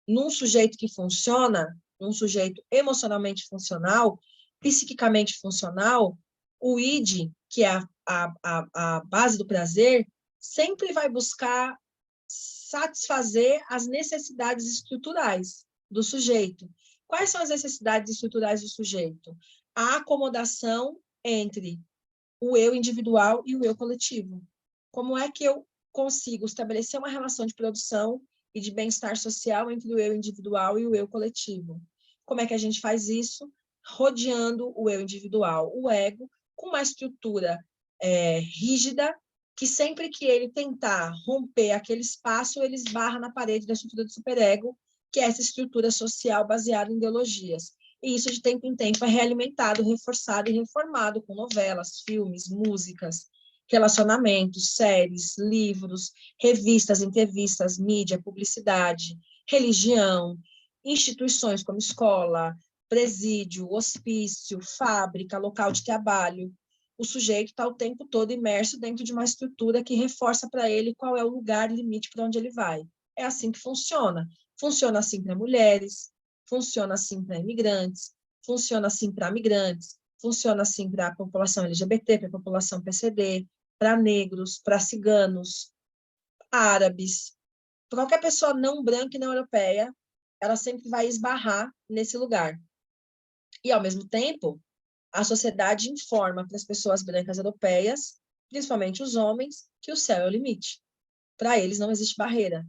num sujeito que funciona, num sujeito emocionalmente funcional, psiquicamente funcional, o id, que é a base do prazer, sempre vai buscar satisfazer as necessidades estruturais do sujeito. Quais são as necessidades estruturais do sujeito? A acomodação entre o eu individual e o eu coletivo. Como é que eu consigo estabelecer uma relação de produção e de bem-estar social entre o eu individual e o eu coletivo? Como é que a gente faz isso? Rodeando o eu individual, o ego, com uma estrutura rígida, que sempre que ele tentar romper aquele espaço, ele esbarra na parede da estrutura do superego, que é essa estrutura social baseada em ideologias. E isso, de tempo em tempo, é realimentado, reforçado e reformado com novelas, filmes, músicas, relacionamentos, séries, livros, revistas, entrevistas, mídia, publicidade, religião, instituições como escola, presídio, hospício, fábrica, local de trabalho. O sujeito está o tempo todo imerso dentro de uma estrutura que reforça para ele qual é o lugar limite para onde ele vai. É assim que funciona. Funciona assim para mulheres, funciona assim para imigrantes, funciona assim para migrantes, funciona assim para a população LGBT, para a população PCD, para negros, para ciganos, árabes. Para qualquer pessoa não branca e não europeia, ela sempre vai esbarrar nesse lugar. E, ao mesmo tempo, a sociedade informa para as pessoas brancas europeias, principalmente os homens, que o céu é o limite. Para eles não existe barreira,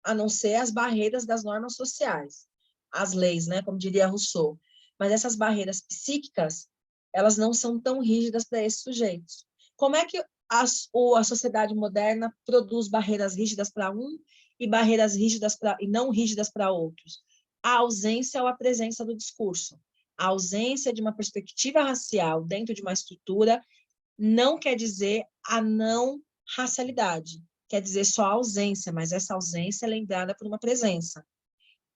a não ser as barreiras das normas sociais, as leis, né, como diria Rousseau. Mas essas barreiras psíquicas, elas não são tão rígidas para esses sujeitos. Como é que a sociedade moderna produz barreiras rígidas para um e barreiras rígidas e não rígidas para outros? A ausência ou a presença do discurso. A ausência de uma perspectiva racial dentro de uma estrutura não quer dizer a não racialidade, quer dizer só a ausência, mas essa ausência é lembrada por uma presença.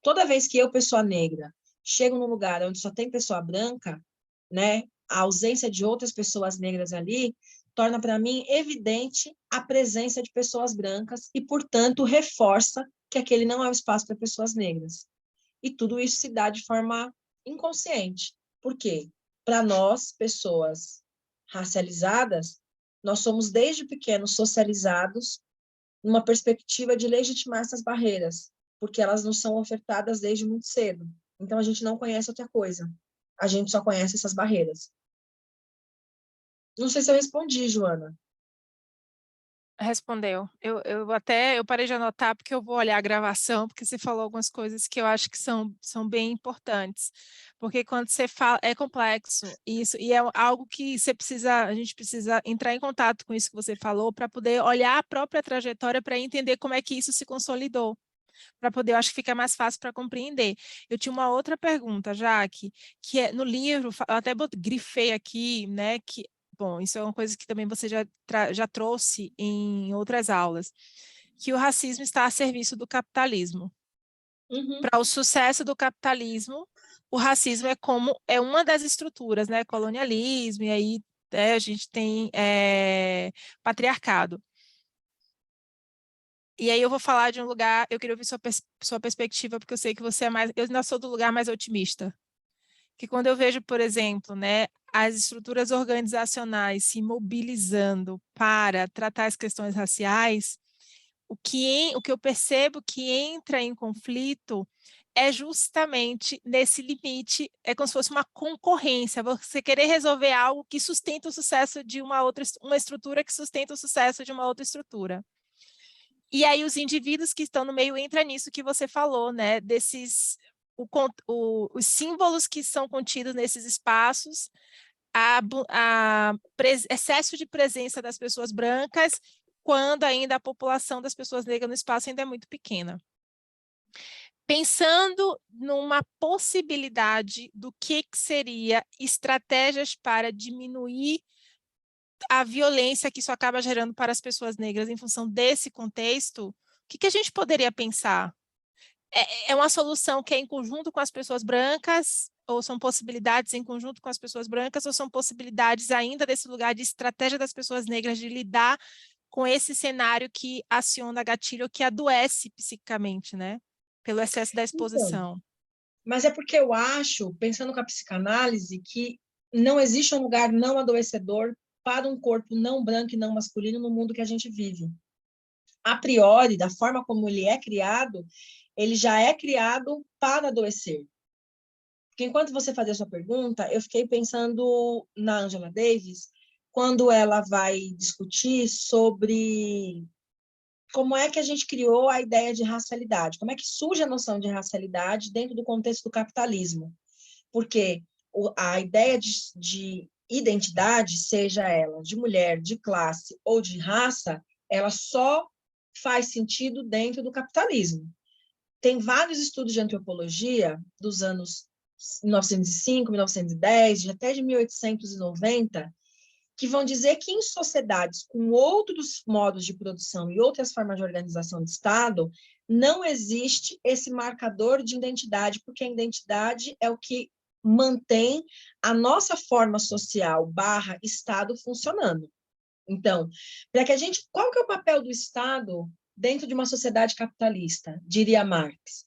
Toda vez que eu, pessoa negra, chego num lugar onde só tem pessoa branca, né, a ausência de outras pessoas negras ali torna para mim evidente a presença de pessoas brancas e, portanto, reforça que aquele não é o espaço para pessoas negras. E tudo isso se dá de forma inconsciente. Por quê? Para nós, pessoas racializadas, nós somos desde pequenos socializados numa perspectiva de legitimar essas barreiras, porque elas nos são ofertadas desde muito cedo. Então, a gente não conhece outra coisa. A gente só conhece essas barreiras. Não sei se eu respondi, Joana. Respondeu. Eu parei de anotar porque eu vou olhar a gravação, porque você falou algumas coisas que eu acho que são bem importantes. Porque quando você fala, é complexo isso, e é algo que a gente precisa entrar em contato com isso que você falou para poder olhar a própria trajetória para entender como é que isso se consolidou. Para poder, eu acho que fica mais fácil para compreender. Eu tinha uma outra pergunta, Jaque, que é no livro, eu até grifei aqui, né, que bom, isso é uma coisa que também você já trouxe em outras aulas, que o racismo está a serviço do capitalismo. Uhum. Para o sucesso do capitalismo, o racismo é uma das estruturas, né? Colonialismo, e aí a gente tem patriarcado. E aí eu vou falar de um lugar, eu queria ouvir sua perspectiva, porque eu sei que você eu ainda sou do lugar mais otimista. Que quando eu vejo, por exemplo, né, as estruturas organizacionais se mobilizando para tratar as questões raciais, o que eu percebo que entra em conflito é justamente nesse limite, é como se fosse uma concorrência, você querer resolver algo que sustenta o sucesso de uma estrutura que sustenta o sucesso de uma outra estrutura. E aí os indivíduos que estão no meio entram nisso que você falou, né, os símbolos que são contidos nesses espaços, excesso de presença das pessoas brancas, quando ainda a população das pessoas negras no espaço ainda é muito pequena. Pensando numa possibilidade do que seria estratégias para diminuir a violência que isso acaba gerando para as pessoas negras em função desse contexto, o que a gente poderia pensar? É uma solução que é em conjunto com as pessoas brancas, ou são possibilidades em conjunto com as pessoas brancas, ou são possibilidades ainda desse lugar de estratégia das pessoas negras de lidar com esse cenário que aciona gatilho, que adoece psiquicamente, né? Pelo excesso da exposição. Então, mas é porque eu acho, pensando com a psicanálise, que não existe um lugar não adoecedor para um corpo não branco e não masculino no mundo que a gente vive. A priori, da forma como ele é criado, ele já é criado para adoecer. Porque enquanto você fazia a sua pergunta, eu fiquei pensando na Angela Davis, quando ela vai discutir sobre como é que a gente criou a ideia de racialidade, como é que surge a noção de racialidade dentro do contexto do capitalismo. Porque a ideia de identidade, seja ela de mulher, de classe ou de raça, ela só faz sentido dentro do capitalismo. tem vários estudos de antropologia dos anos 1905, 1910, até de 1890, que vão dizer que em sociedades com outros modos de produção e outras formas de organização de Estado, não existe esse marcador de identidade, porque a identidade é o que mantém a nossa forma social / Estado funcionando. Então, qual que é o papel do Estado dentro de uma sociedade capitalista, diria Marx?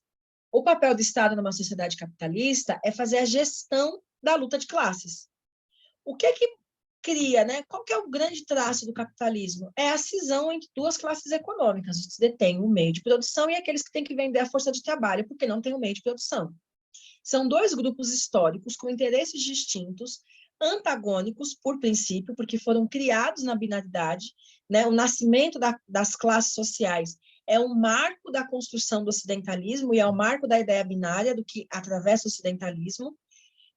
O papel do Estado numa sociedade capitalista é fazer a gestão da luta de classes. O que cria, né? Qual que é o grande traço do capitalismo? É a cisão entre duas classes econômicas, os que detêm o meio de produção e aqueles que têm que vender a força de trabalho, porque não tem o meio de produção. São dois grupos históricos com interesses distintos, antagônicos, por princípio, porque foram criados na binaridade, né? O nascimento das classes sociais é um marco da construção do ocidentalismo e é o marco da ideia binária do que atravessa o ocidentalismo.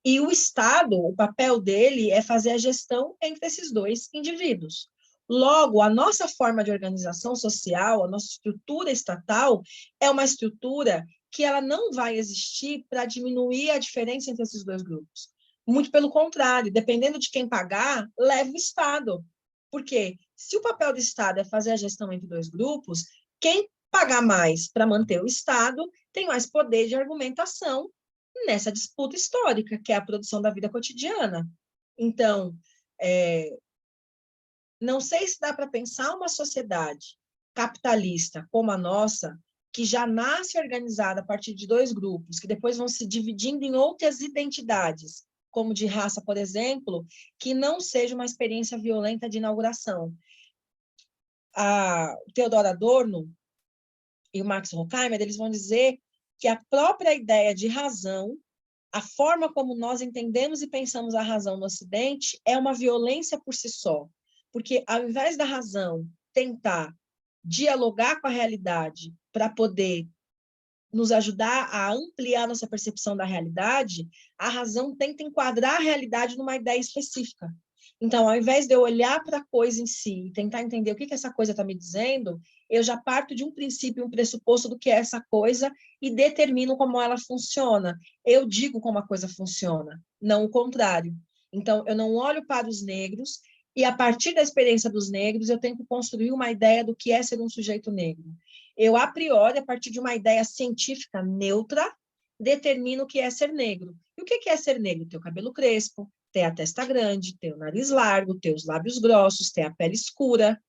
E o Estado, o papel dele é fazer a gestão entre esses dois indivíduos. Logo, a nossa forma de organização social, a nossa estrutura estatal, é uma estrutura que ela não vai existir para diminuir a diferença entre esses dois grupos. Muito pelo contrário, dependendo de quem pagar, leva o Estado. Porque se o papel do Estado é fazer a gestão entre dois grupos, quem pagar mais para manter o Estado tem mais poder de argumentação nessa disputa histórica, que é a produção da vida cotidiana. Então, não sei se dá para pensar uma sociedade capitalista como a nossa, que já nasce organizada a partir de dois grupos, que depois vão se dividindo em outras identidades, como de raça, por exemplo, que não seja uma experiência violenta de inauguração. O Theodor Adorno e o Max Horkheimer, eles vão dizer que a própria ideia de razão, a forma como nós entendemos e pensamos a razão no Ocidente, é uma violência por si só. Porque, ao invés da razão tentar dialogar com a realidade para poder nos ajudar a ampliar nossa percepção da realidade, a razão tenta enquadrar a realidade numa ideia específica. Então, ao invés de eu olhar para a coisa em si e tentar entender o que essa coisa está me dizendo, eu já parto de um princípio, um pressuposto do que é essa coisa e determino como ela funciona. Eu digo como a coisa funciona, não o contrário. Então, eu não olho para os negros e, a partir da experiência dos negros, eu tento construir uma ideia do que é ser um sujeito negro. Eu, a priori, a partir de uma ideia científica neutra, determino o que é ser negro. E o que é ser negro? Ter o cabelo crespo, ter a testa grande, ter o nariz largo, ter os lábios grossos, ter a pele escura.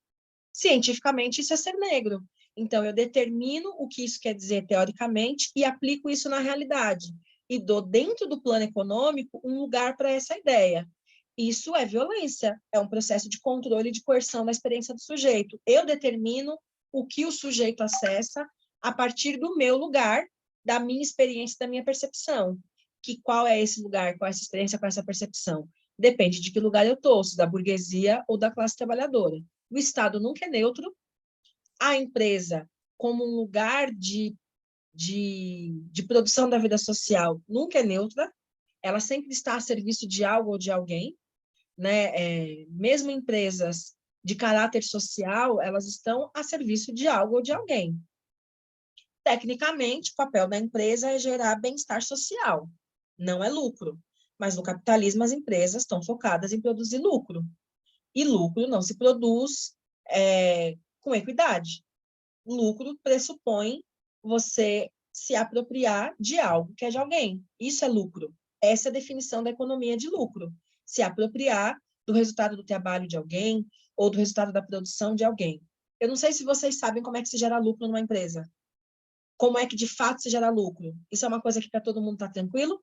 Cientificamente, isso é ser negro. Então, eu determino o que isso quer dizer teoricamente e aplico isso na realidade. E dou, dentro do plano econômico, um lugar para essa ideia. Isso é violência, é um processo de controle e de coerção da experiência do sujeito. Eu determino o que o sujeito acessa a partir do meu lugar, da minha experiência, da minha percepção. Qual é esse lugar, qual é essa experiência, qual é essa percepção? Depende de que lugar eu estou, se da burguesia ou da classe trabalhadora. O Estado nunca é neutro, a empresa, como um lugar de produção da vida social, nunca é neutra, ela sempre está a serviço de algo ou de alguém, né? Mesmo empresas de caráter social, elas estão a serviço de algo ou de alguém. Tecnicamente, o papel da empresa é gerar bem-estar social, não é lucro. Mas no capitalismo, as empresas estão focadas em produzir lucro. E lucro não se produz com equidade. Lucro pressupõe você se apropriar de algo que é de alguém. Isso é lucro. Essa é a definição da economia de lucro. Se apropriar do resultado do trabalho de alguém ou do resultado da produção de alguém. Eu não sei se vocês sabem como é que se gera lucro numa empresa. Como é que, de fato, se gera lucro? Isso é uma coisa que para todo mundo está tranquilo?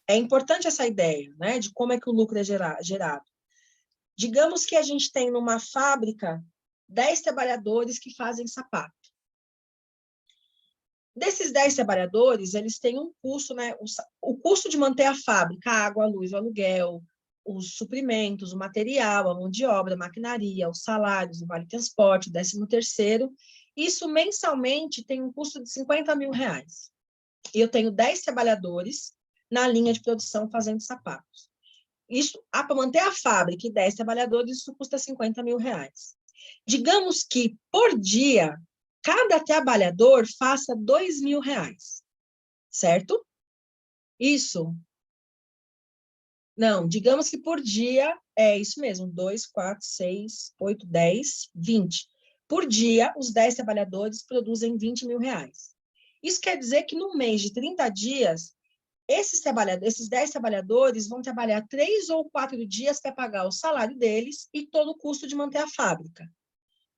É importante essa ideia, né, de como é que o lucro é gerado. Digamos que a gente tem numa fábrica 10 trabalhadores que fazem sapato. Desses 10 trabalhadores, eles têm um custo, né? O custo de manter a fábrica, a água, a luz, o aluguel, os suprimentos, o material, a mão de obra, a maquinaria, os salários, o vale-transporte, o 13º, isso mensalmente tem um custo de R$50 mil. E eu tenho 10 trabalhadores na linha de produção fazendo sapatos. Isso, para manter a fábrica e 10 trabalhadores, isso custa R$50 mil. Digamos que, por dia, cada trabalhador faça R$2.000, certo? Isso. Não, digamos que por dia, é isso mesmo, 2, 4, 6, 8, 10, 20. Por dia, os 10 trabalhadores produzem R$20.000. Isso quer dizer que no mês de 30 dias, esses 10 trabalhadores vão trabalhar 3 ou 4 dias para pagar o salário deles e todo o custo de manter a fábrica.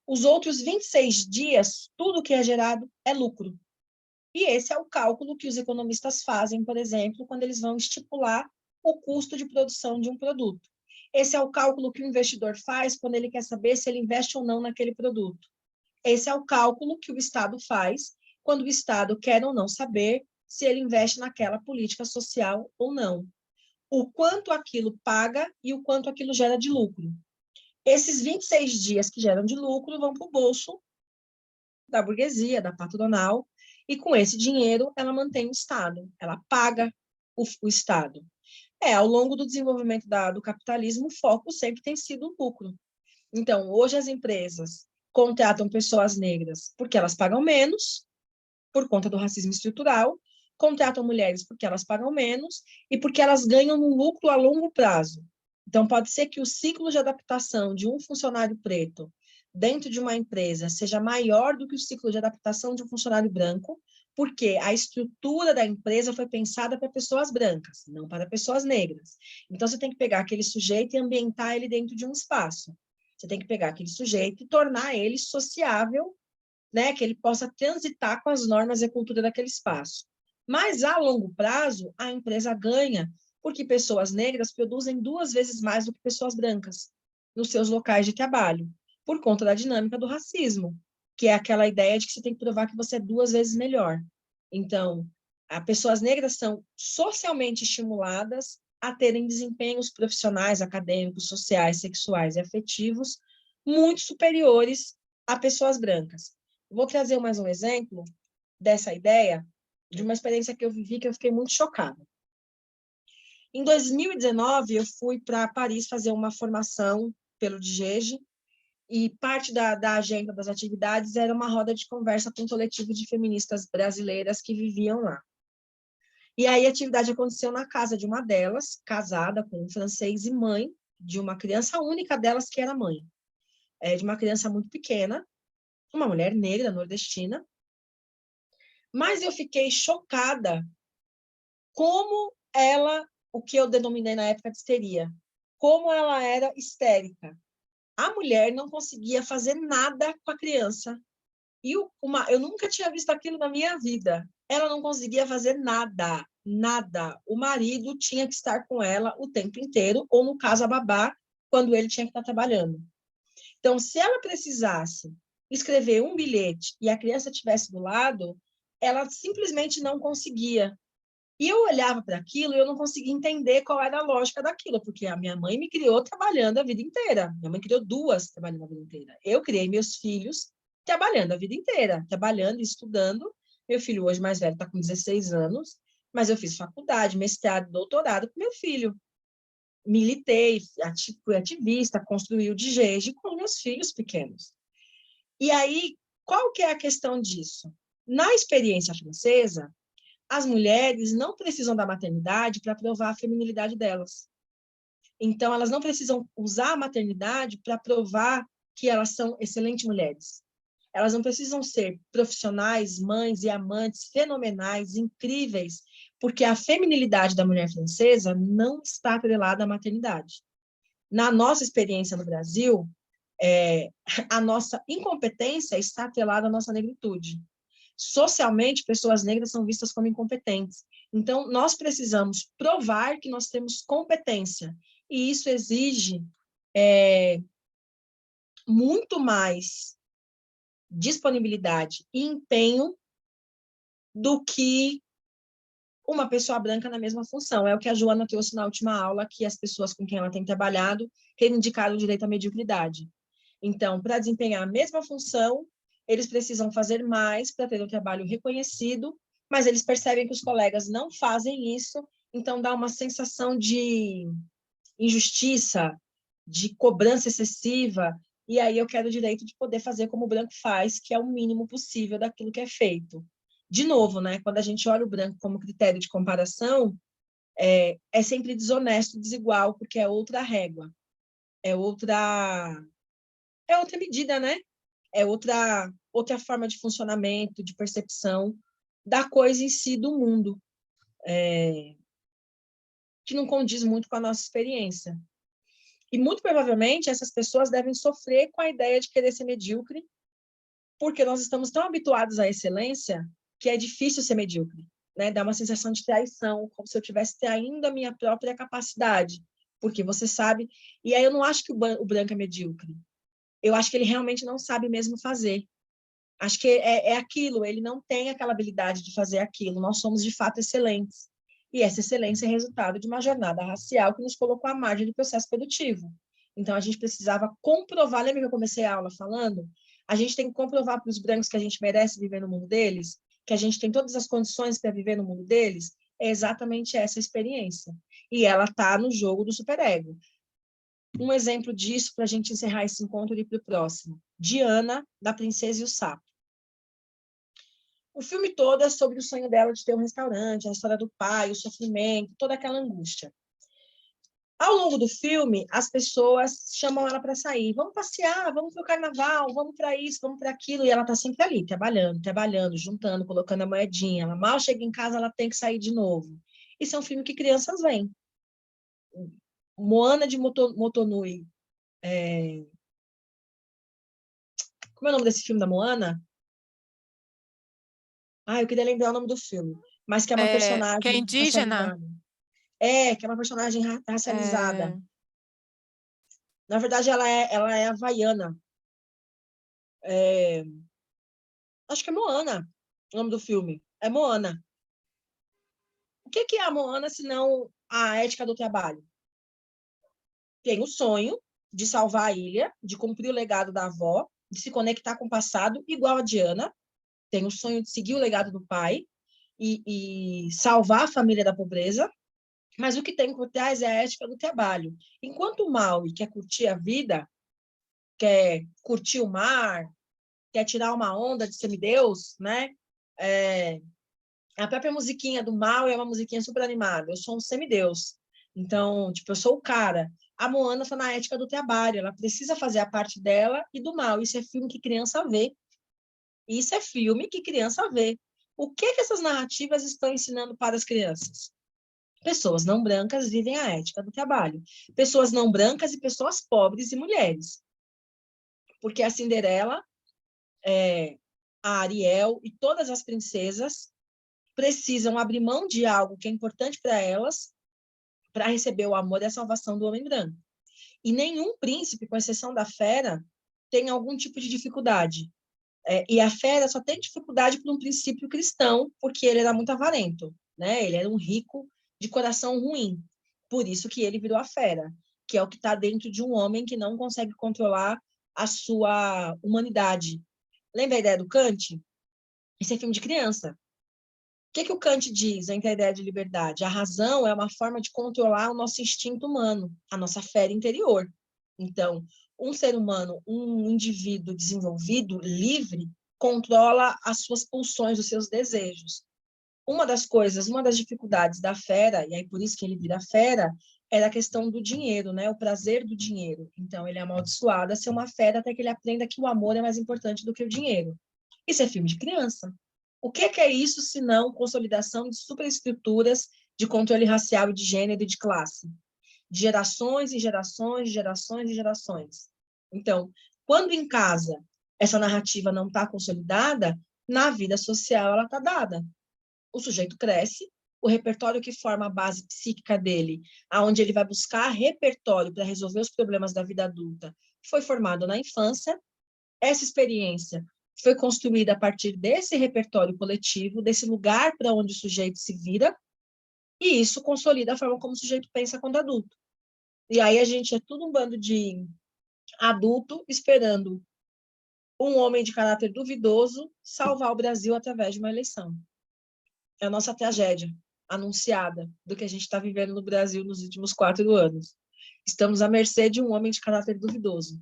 Os outros 26 dias, tudo que é gerado é lucro. E esse é o cálculo que os economistas fazem, por exemplo, quando eles vão estipular o custo de produção de um produto. Esse é o cálculo que o investidor faz quando ele quer saber se ele investe ou não naquele produto. Esse é o cálculo que o Estado faz quando o Estado quer ou não saber se ele investe naquela política social ou não. O quanto aquilo paga e o quanto aquilo gera de lucro. Esses 26 dias que geram de lucro vão para o bolso da burguesia, da patronal, e com esse dinheiro ela mantém o Estado, ela paga o Estado. Ao longo do desenvolvimento do capitalismo, o foco sempre tem sido o lucro. Então, hoje as empresas contratam pessoas negras porque elas pagam menos, por conta do racismo estrutural, contratam mulheres porque elas pagam menos e porque elas ganham um lucro a longo prazo. Então, pode ser que o ciclo de adaptação de um funcionário preto dentro de uma empresa seja maior do que o ciclo de adaptação de um funcionário branco, porque a estrutura da empresa foi pensada para pessoas brancas, não para pessoas negras. Então, você tem que pegar aquele sujeito e ambientar ele dentro de um espaço. Você tem que pegar aquele sujeito e tornar ele sociável, né, que ele possa transitar com as normas e a cultura daquele espaço. Mas, a longo prazo, a empresa ganha, porque pessoas negras produzem 2 vezes mais do que pessoas brancas nos seus locais de trabalho, por conta da dinâmica do racismo, que é aquela ideia de que você tem que provar que você é 2 vezes melhor. Então, as pessoas negras são socialmente estimuladas a terem desempenhos profissionais, acadêmicos, sociais, sexuais e afetivos muito superiores a pessoas brancas. Vou trazer mais um exemplo dessa ideia, de uma experiência que eu vivi que eu fiquei muito chocada. Em 2019, eu fui para Paris fazer uma formação pelo DGEG, e parte da agenda das atividades era uma roda de conversa com um coletivo de feministas brasileiras que viviam lá. E aí a atividade aconteceu na casa de uma delas, casada com um francês e mãe de uma criança, a única delas que era mãe, de uma criança muito pequena, uma mulher negra, nordestina. Mas eu fiquei chocada como ela, o que eu denominei na época de histeria, como ela era histérica. A mulher não conseguia fazer nada com a criança. E eu nunca tinha visto aquilo na minha vida. Ela não conseguia fazer nada, nada. O marido tinha que estar com ela o tempo inteiro, ou no caso a babá, quando ele tinha que estar trabalhando. Então, se ela precisasse escrever um bilhete e a criança estivesse do lado, ela simplesmente não conseguia. E eu olhava para aquilo e eu não conseguia entender qual era a lógica daquilo, porque a minha mãe me criou trabalhando a vida inteira. Minha mãe criou 2 trabalhando a vida inteira. Eu criei meus filhos trabalhando a vida inteira, trabalhando e estudando. Meu filho hoje mais velho está com 16 anos, mas eu fiz faculdade, mestrado, doutorado com meu filho. Militei, fui ativista, construí o DGEG com meus filhos pequenos. E aí, qual que é a questão disso? Na experiência francesa, as mulheres não precisam da maternidade para provar a feminilidade delas. Então, elas não precisam usar a maternidade para provar que elas são excelentes mulheres. Elas não precisam ser profissionais, mães e amantes fenomenais, incríveis, porque a feminilidade da mulher francesa não está atrelada à maternidade. Na nossa experiência no Brasil, a nossa incompetência está atrelada à nossa negritude. Socialmente, pessoas negras são vistas como incompetentes. Então, nós precisamos provar que nós temos competência. E isso exige muito mais disponibilidade e empenho do que uma pessoa branca na mesma função. É o que a Joana trouxe na última aula, que as pessoas com quem ela tem trabalhado reivindicaram o direito à mediocridade. Então, para desempenhar a mesma função, eles precisam fazer mais para ter um trabalho reconhecido, mas eles percebem que os colegas não fazem isso, então dá uma sensação de injustiça, de cobrança excessiva, e aí eu quero o direito de poder fazer como o branco faz, que é o mínimo possível daquilo que é feito. De novo, né, quando a gente olha o branco como critério de comparação, é sempre desonesto, desigual, porque é outra régua, é outra medida, né? É outra forma de funcionamento, de percepção da coisa em si, do mundo, que não condiz muito com a nossa experiência. E, muito provavelmente, essas pessoas devem sofrer com a ideia de querer ser medíocre, porque nós estamos tão habituados à excelência que é difícil ser medíocre, né? Dá uma sensação de traição, como se eu estivesse traindo a minha própria capacidade, porque você sabe... E aí eu não acho que o branco é medíocre. Eu acho que ele realmente não sabe mesmo fazer. Acho que é aquilo, ele não tem aquela habilidade de fazer aquilo. Nós somos, de fato, excelentes. E essa excelência é resultado de uma jornada racial que nos colocou à margem do processo produtivo. Então, a gente precisava comprovar, lembra que eu comecei a aula falando? A gente tem que comprovar para os brancos que a gente merece viver no mundo deles, que a gente tem todas as condições para viver no mundo deles. É exatamente essa experiência. E ela está no jogo do superego. Um exemplo disso, para a gente encerrar esse encontro e ir para o próximo. Diana, da Princesa e o Sapo. O filme todo é sobre o sonho dela de ter um restaurante, a história do pai, o sofrimento, toda aquela angústia. Ao longo do filme, as pessoas chamam ela para sair. Vamos passear, vamos para o carnaval, vamos para isso, vamos para aquilo. E ela está sempre ali, trabalhando, juntando, colocando a moedinha. Ela mal chega em casa, ela tem que sair de novo. Isso é um filme que crianças veem. Moana de Motonui. Como é o nome desse filme da Moana? Eu queria lembrar o nome do filme. Mas que é uma personagem que é indígena? racializada. Que é uma personagem racializada. É... Na verdade, ela é havaiana. Acho que é Moana o nome do filme. É Moana. O que é a Moana, se não a ética do trabalho? Tem o sonho de salvar a ilha, de cumprir o legado da avó, de se conectar com o passado, igual a Diana. Tem o sonho de seguir o legado do pai e salvar a família da pobreza. Mas o que tem por trás é a ética do trabalho. Enquanto o Maui quer curtir a vida, quer curtir o mar, quer tirar uma onda de semideus, né? A própria musiquinha do Maui é uma musiquinha super animada. Eu sou um semideus. Então, tipo, eu sou o cara. A Moana está na ética do trabalho. Ela precisa fazer a parte dela e do mal. Isso é filme que criança vê. Isso é filme que criança vê. O que essas narrativas estão ensinando para as crianças? Pessoas não brancas vivem a ética do trabalho. Pessoas não brancas e pessoas pobres e mulheres. Porque a Cinderela, a Ariel e todas as princesas precisam abrir mão de algo que é importante para elas para receber o amor e a salvação do homem branco. E nenhum príncipe, com exceção da fera, tem algum tipo de dificuldade. E a fera só tem dificuldade por um princípio cristão, porque ele era muito avarento, né? Ele era um rico de coração ruim. Por isso que ele virou a fera, que é o que está dentro de um homem que não consegue controlar a sua humanidade. Lembra a ideia do Kant? Esse é filme de criança. O que o Kant diz entre a ideia de liberdade? A razão é uma forma de controlar o nosso instinto humano, a nossa fera interior. Então, um ser humano, um indivíduo desenvolvido, livre, controla as suas pulsões, os seus desejos. Uma das dificuldades da fera, e aí por isso que ele vira fera, era a questão do dinheiro, né? O prazer do dinheiro. Então, ele é amaldiçoado a ser uma fera até que ele aprenda que o amor é mais importante do que o dinheiro. Isso é filme de criança. O que é isso, se não consolidação de superestruturas de controle racial e de gênero e de classe? De gerações e gerações, gerações e gerações. Então, quando em casa essa narrativa não está consolidada, na vida social ela está dada. O sujeito cresce, o repertório que forma a base psíquica dele, aonde ele vai buscar repertório para resolver os problemas da vida adulta, foi formado na infância. Essa experiência foi construída a partir desse repertório coletivo, desse lugar para onde o sujeito se vira, e isso consolida a forma como o sujeito pensa quando adulto. E aí a gente é tudo um bando de adulto esperando um homem de caráter duvidoso salvar o Brasil através de uma eleição. É a nossa tragédia anunciada do que a gente está vivendo no Brasil nos últimos 4 anos. Estamos à mercê de um homem de caráter duvidoso.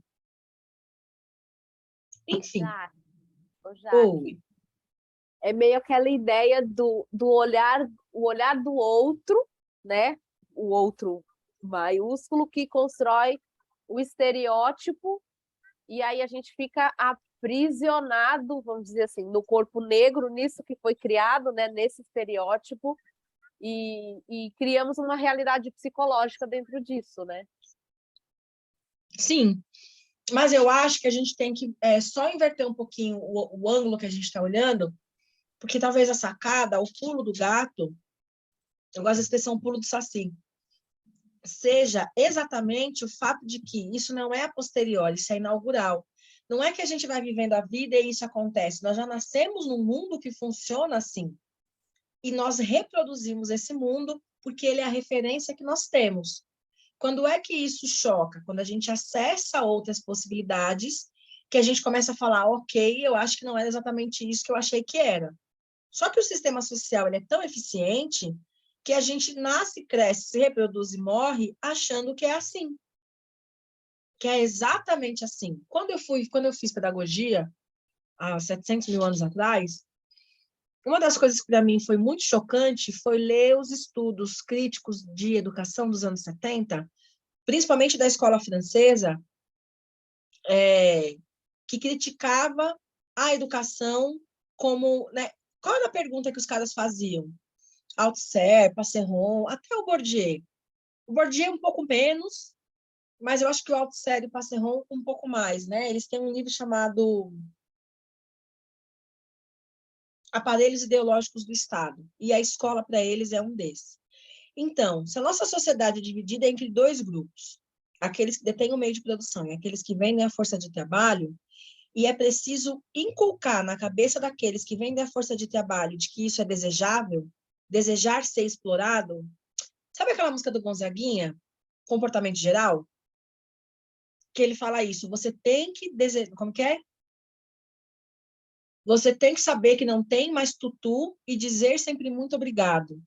Enfim. Ô, Jaque, Ou, é meio aquela ideia do olhar, o olhar do outro, né? O outro maiúsculo que constrói o estereótipo, e aí a gente fica aprisionado, vamos dizer assim, no corpo negro, nisso que foi criado, né? Nesse estereótipo, e criamos uma realidade psicológica dentro disso, né? sim, mas eu acho que a gente tem que só inverter um pouquinho o ângulo que a gente está olhando, porque talvez a sacada, o pulo do gato, eu gosto da expressão pulo do saci, seja exatamente o fato de que isso não é a posteriori, isso é inaugural. Não é que a gente vai vivendo a vida e isso acontece. Nós já nascemos num mundo que funciona assim. E nós reproduzimos esse mundo porque ele é a referência que nós temos. Quando é que isso choca? Quando a gente acessa outras possibilidades, que a gente começa a falar, ok, eu acho que não era exatamente isso que eu achei que era. Só que o sistema social ele é tão eficiente que a gente nasce, cresce, se reproduz e morre achando que é assim, que é exatamente assim. Quando eu fiz pedagogia, há 700 mil anos atrás, uma das coisas que para mim foi muito chocante foi ler os estudos críticos de educação dos anos 70, principalmente da escola francesa, que criticava a educação como, né, qual era a pergunta que os caras faziam? Althusser, Passeron, até o Bourdieu. O Bourdieu um pouco menos, mas eu acho que o Althusser e o Passeron um pouco mais, né? Eles têm um livro chamado Aparelhos Ideológicos do Estado, e a escola para eles é um desses. Então, se a nossa sociedade é dividida entre dois grupos, aqueles que detêm o meio de produção e aqueles que vendem a força de trabalho, e é preciso inculcar na cabeça daqueles que vendem a força de trabalho de que isso é desejável, desejar ser explorado. Sabe aquela música do Gonzaguinha, Comportamento Geral? Que ele fala isso, você tem que desejar, como que é? Você tem que saber que não tem mais tutu e dizer sempre muito obrigado.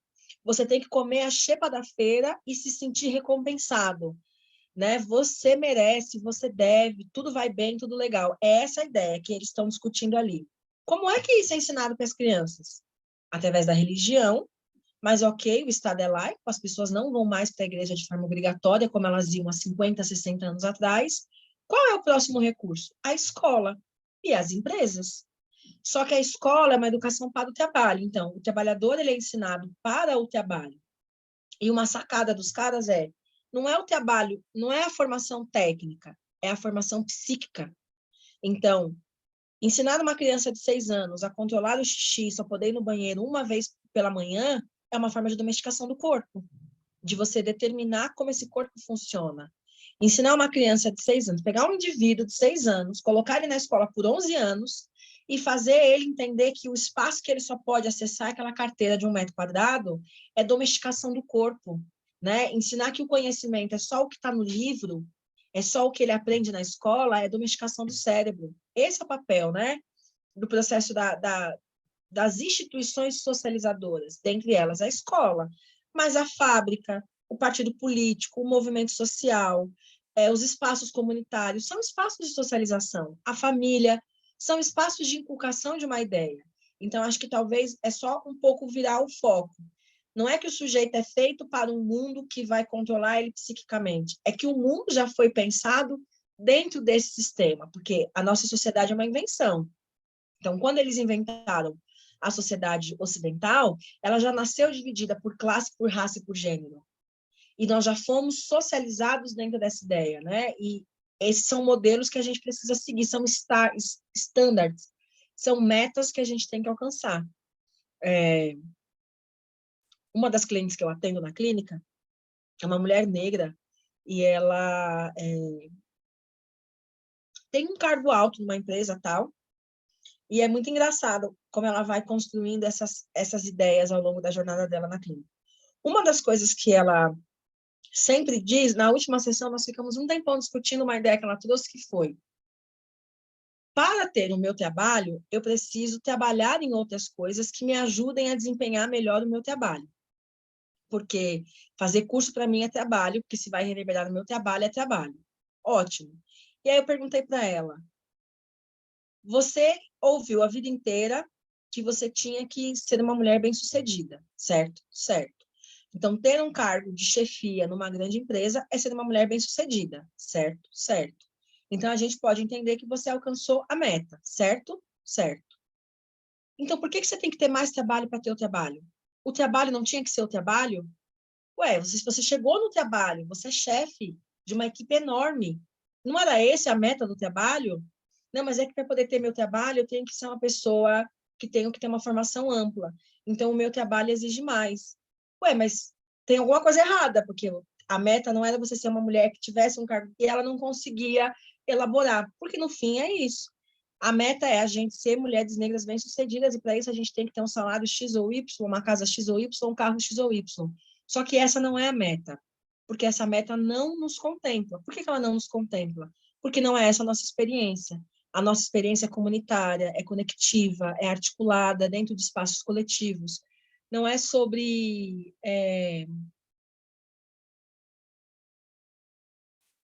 Você tem que comer a xepa da feira e se sentir recompensado, né? Você merece, você deve, tudo vai bem, tudo legal. É essa a ideia que eles estão discutindo ali. Como é que isso é ensinado para as crianças? Através da religião, mas ok, o Estado é laico, as pessoas não vão mais para a igreja de forma obrigatória, como elas iam há 50, 60 anos atrás. Qual é o próximo recurso? A escola e as empresas. Só que a escola é uma educação para o trabalho. Então, o trabalhador ele é ensinado para o trabalho. E uma sacada dos caras não é o trabalho, não é a formação técnica, é a formação psíquica. Então, ensinar uma criança de 6 anos a controlar o xixi, só poder ir no banheiro uma vez pela manhã, é uma forma de domesticação do corpo, de você determinar como esse corpo funciona. Ensinar uma criança de 6 anos, pegar um indivíduo de 6 anos, colocar ele na escola por 11 anos e fazer ele entender que o espaço que ele só pode acessar aquela carteira de 1 metro quadrado é domesticação do corpo, né? Ensinar que o conhecimento é só o que está no livro, é só o que ele aprende na escola, é domesticação do cérebro. Esse é o papel, né? Do processo das instituições socializadoras, dentre elas a escola, mas a fábrica, o partido político, o movimento social, os espaços comunitários, são espaços de socialização. A família, são espaços de inculcação de uma ideia. Então, acho que talvez é só um pouco virar o foco. Não é que o sujeito é feito para um mundo que vai controlar ele psiquicamente, é que o mundo já foi pensado dentro desse sistema, porque a nossa sociedade é uma invenção. Então, quando eles inventaram a sociedade ocidental, ela já nasceu dividida por classe, por raça e por gênero. E nós já fomos socializados dentro dessa ideia, né? E esses são modelos que a gente precisa seguir, são standards, são metas que a gente tem que alcançar. Uma das clientes que eu atendo na clínica é uma mulher negra e ela tem um cargo alto numa empresa tal, e é muito engraçado como ela vai construindo essas ideias ao longo da jornada dela na clínica. Uma das coisas que ela sempre diz, na última sessão nós ficamos um tempão discutindo uma ideia que ela trouxe, que foi: para ter o meu trabalho, eu preciso trabalhar em outras coisas que me ajudem a desempenhar melhor o meu trabalho. Porque fazer curso para mim é trabalho, porque se vai reverberar no meu trabalho, é trabalho. Ótimo. E aí eu perguntei para ela, Você ouviu a vida inteira que você tinha que ser uma mulher bem-sucedida, certo? Certo. Então, ter um cargo de chefia numa grande empresa é ser uma mulher bem-sucedida, certo? Certo. Então, a gente pode entender que você alcançou a meta, certo? Certo. Então, por que você tem que ter mais trabalho para ter o trabalho? O trabalho não tinha que ser o trabalho? Ué, se você chegou no trabalho, você é chefe de uma equipe enorme. Não era esse a meta do trabalho? Não, mas é que para poder ter meu trabalho, eu tenho que ser uma pessoa que tenho que ter uma formação ampla. Então, o meu trabalho exige mais. Ué, mas tem alguma coisa errada, porque a meta não era você ser uma mulher que tivesse um cargo e ela não conseguia elaborar, porque no fim é isso. A meta é a gente ser mulheres negras bem-sucedidas e para isso a gente tem que ter um salário X ou Y, uma casa X ou Y, um carro X ou Y. Só que essa não é a meta, porque essa meta não nos contempla. Por que ela não nos contempla? Porque não é essa a nossa experiência. A nossa experiência é comunitária, é conectiva, é articulada dentro de espaços coletivos. Não é sobre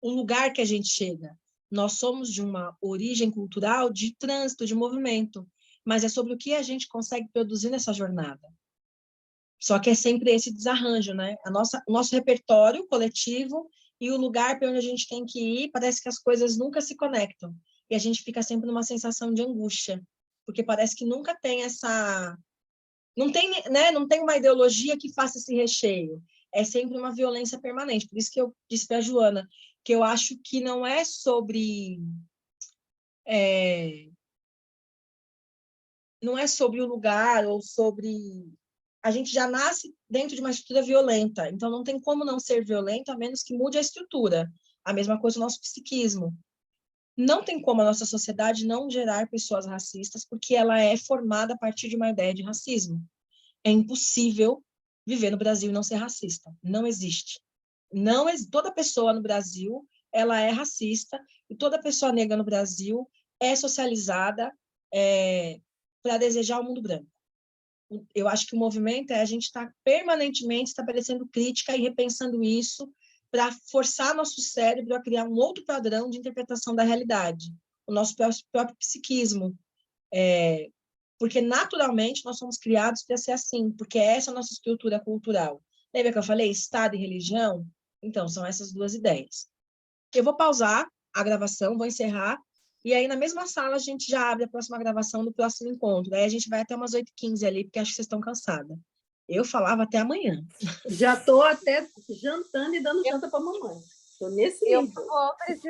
o lugar que a gente chega. Nós somos de uma origem cultural de trânsito, de movimento, mas é sobre o que a gente consegue produzir nessa jornada. Só que é sempre esse desarranjo, né? O nosso repertório coletivo e o lugar para onde a gente tem que ir, parece que as coisas nunca se conectam. E a gente fica sempre numa sensação de angústia, porque parece que nunca tem essa... Não tem, né? Não tem uma ideologia que faça esse recheio. É sempre uma violência permanente. Por isso que eu disse para a Joana que eu acho que não é sobre... não é sobre o lugar ou sobre... A gente já nasce dentro de uma estrutura violenta, então não tem como não ser violento, a menos que mude a estrutura. A mesma coisa o nosso psiquismo. Não tem como a nossa sociedade não gerar pessoas racistas, porque ela é formada a partir de uma ideia de racismo. É impossível viver no Brasil e não ser racista. Não existe. Toda pessoa no Brasil, ela é racista, e toda pessoa negra no Brasil é socializada para desejar o mundo branco. Eu acho que o movimento é a gente estar permanentemente estabelecendo crítica e repensando isso para forçar nosso cérebro a criar um outro padrão de interpretação da realidade, o nosso próprio psiquismo. Porque, naturalmente, nós somos criados para ser assim, porque essa é a nossa estrutura cultural. Lembra que eu falei Estado e religião? Então, são essas duas ideias. Eu vou pausar a gravação, vou encerrar, e aí, na mesma sala, a gente já abre a próxima gravação do próximo encontro. Aí a gente vai até umas 8h15 ali, porque acho que vocês estão cansadas. Eu falava até amanhã. Já estou até jantando e dando janta para a mamãe. Estou nesse nível. Eu vou precisar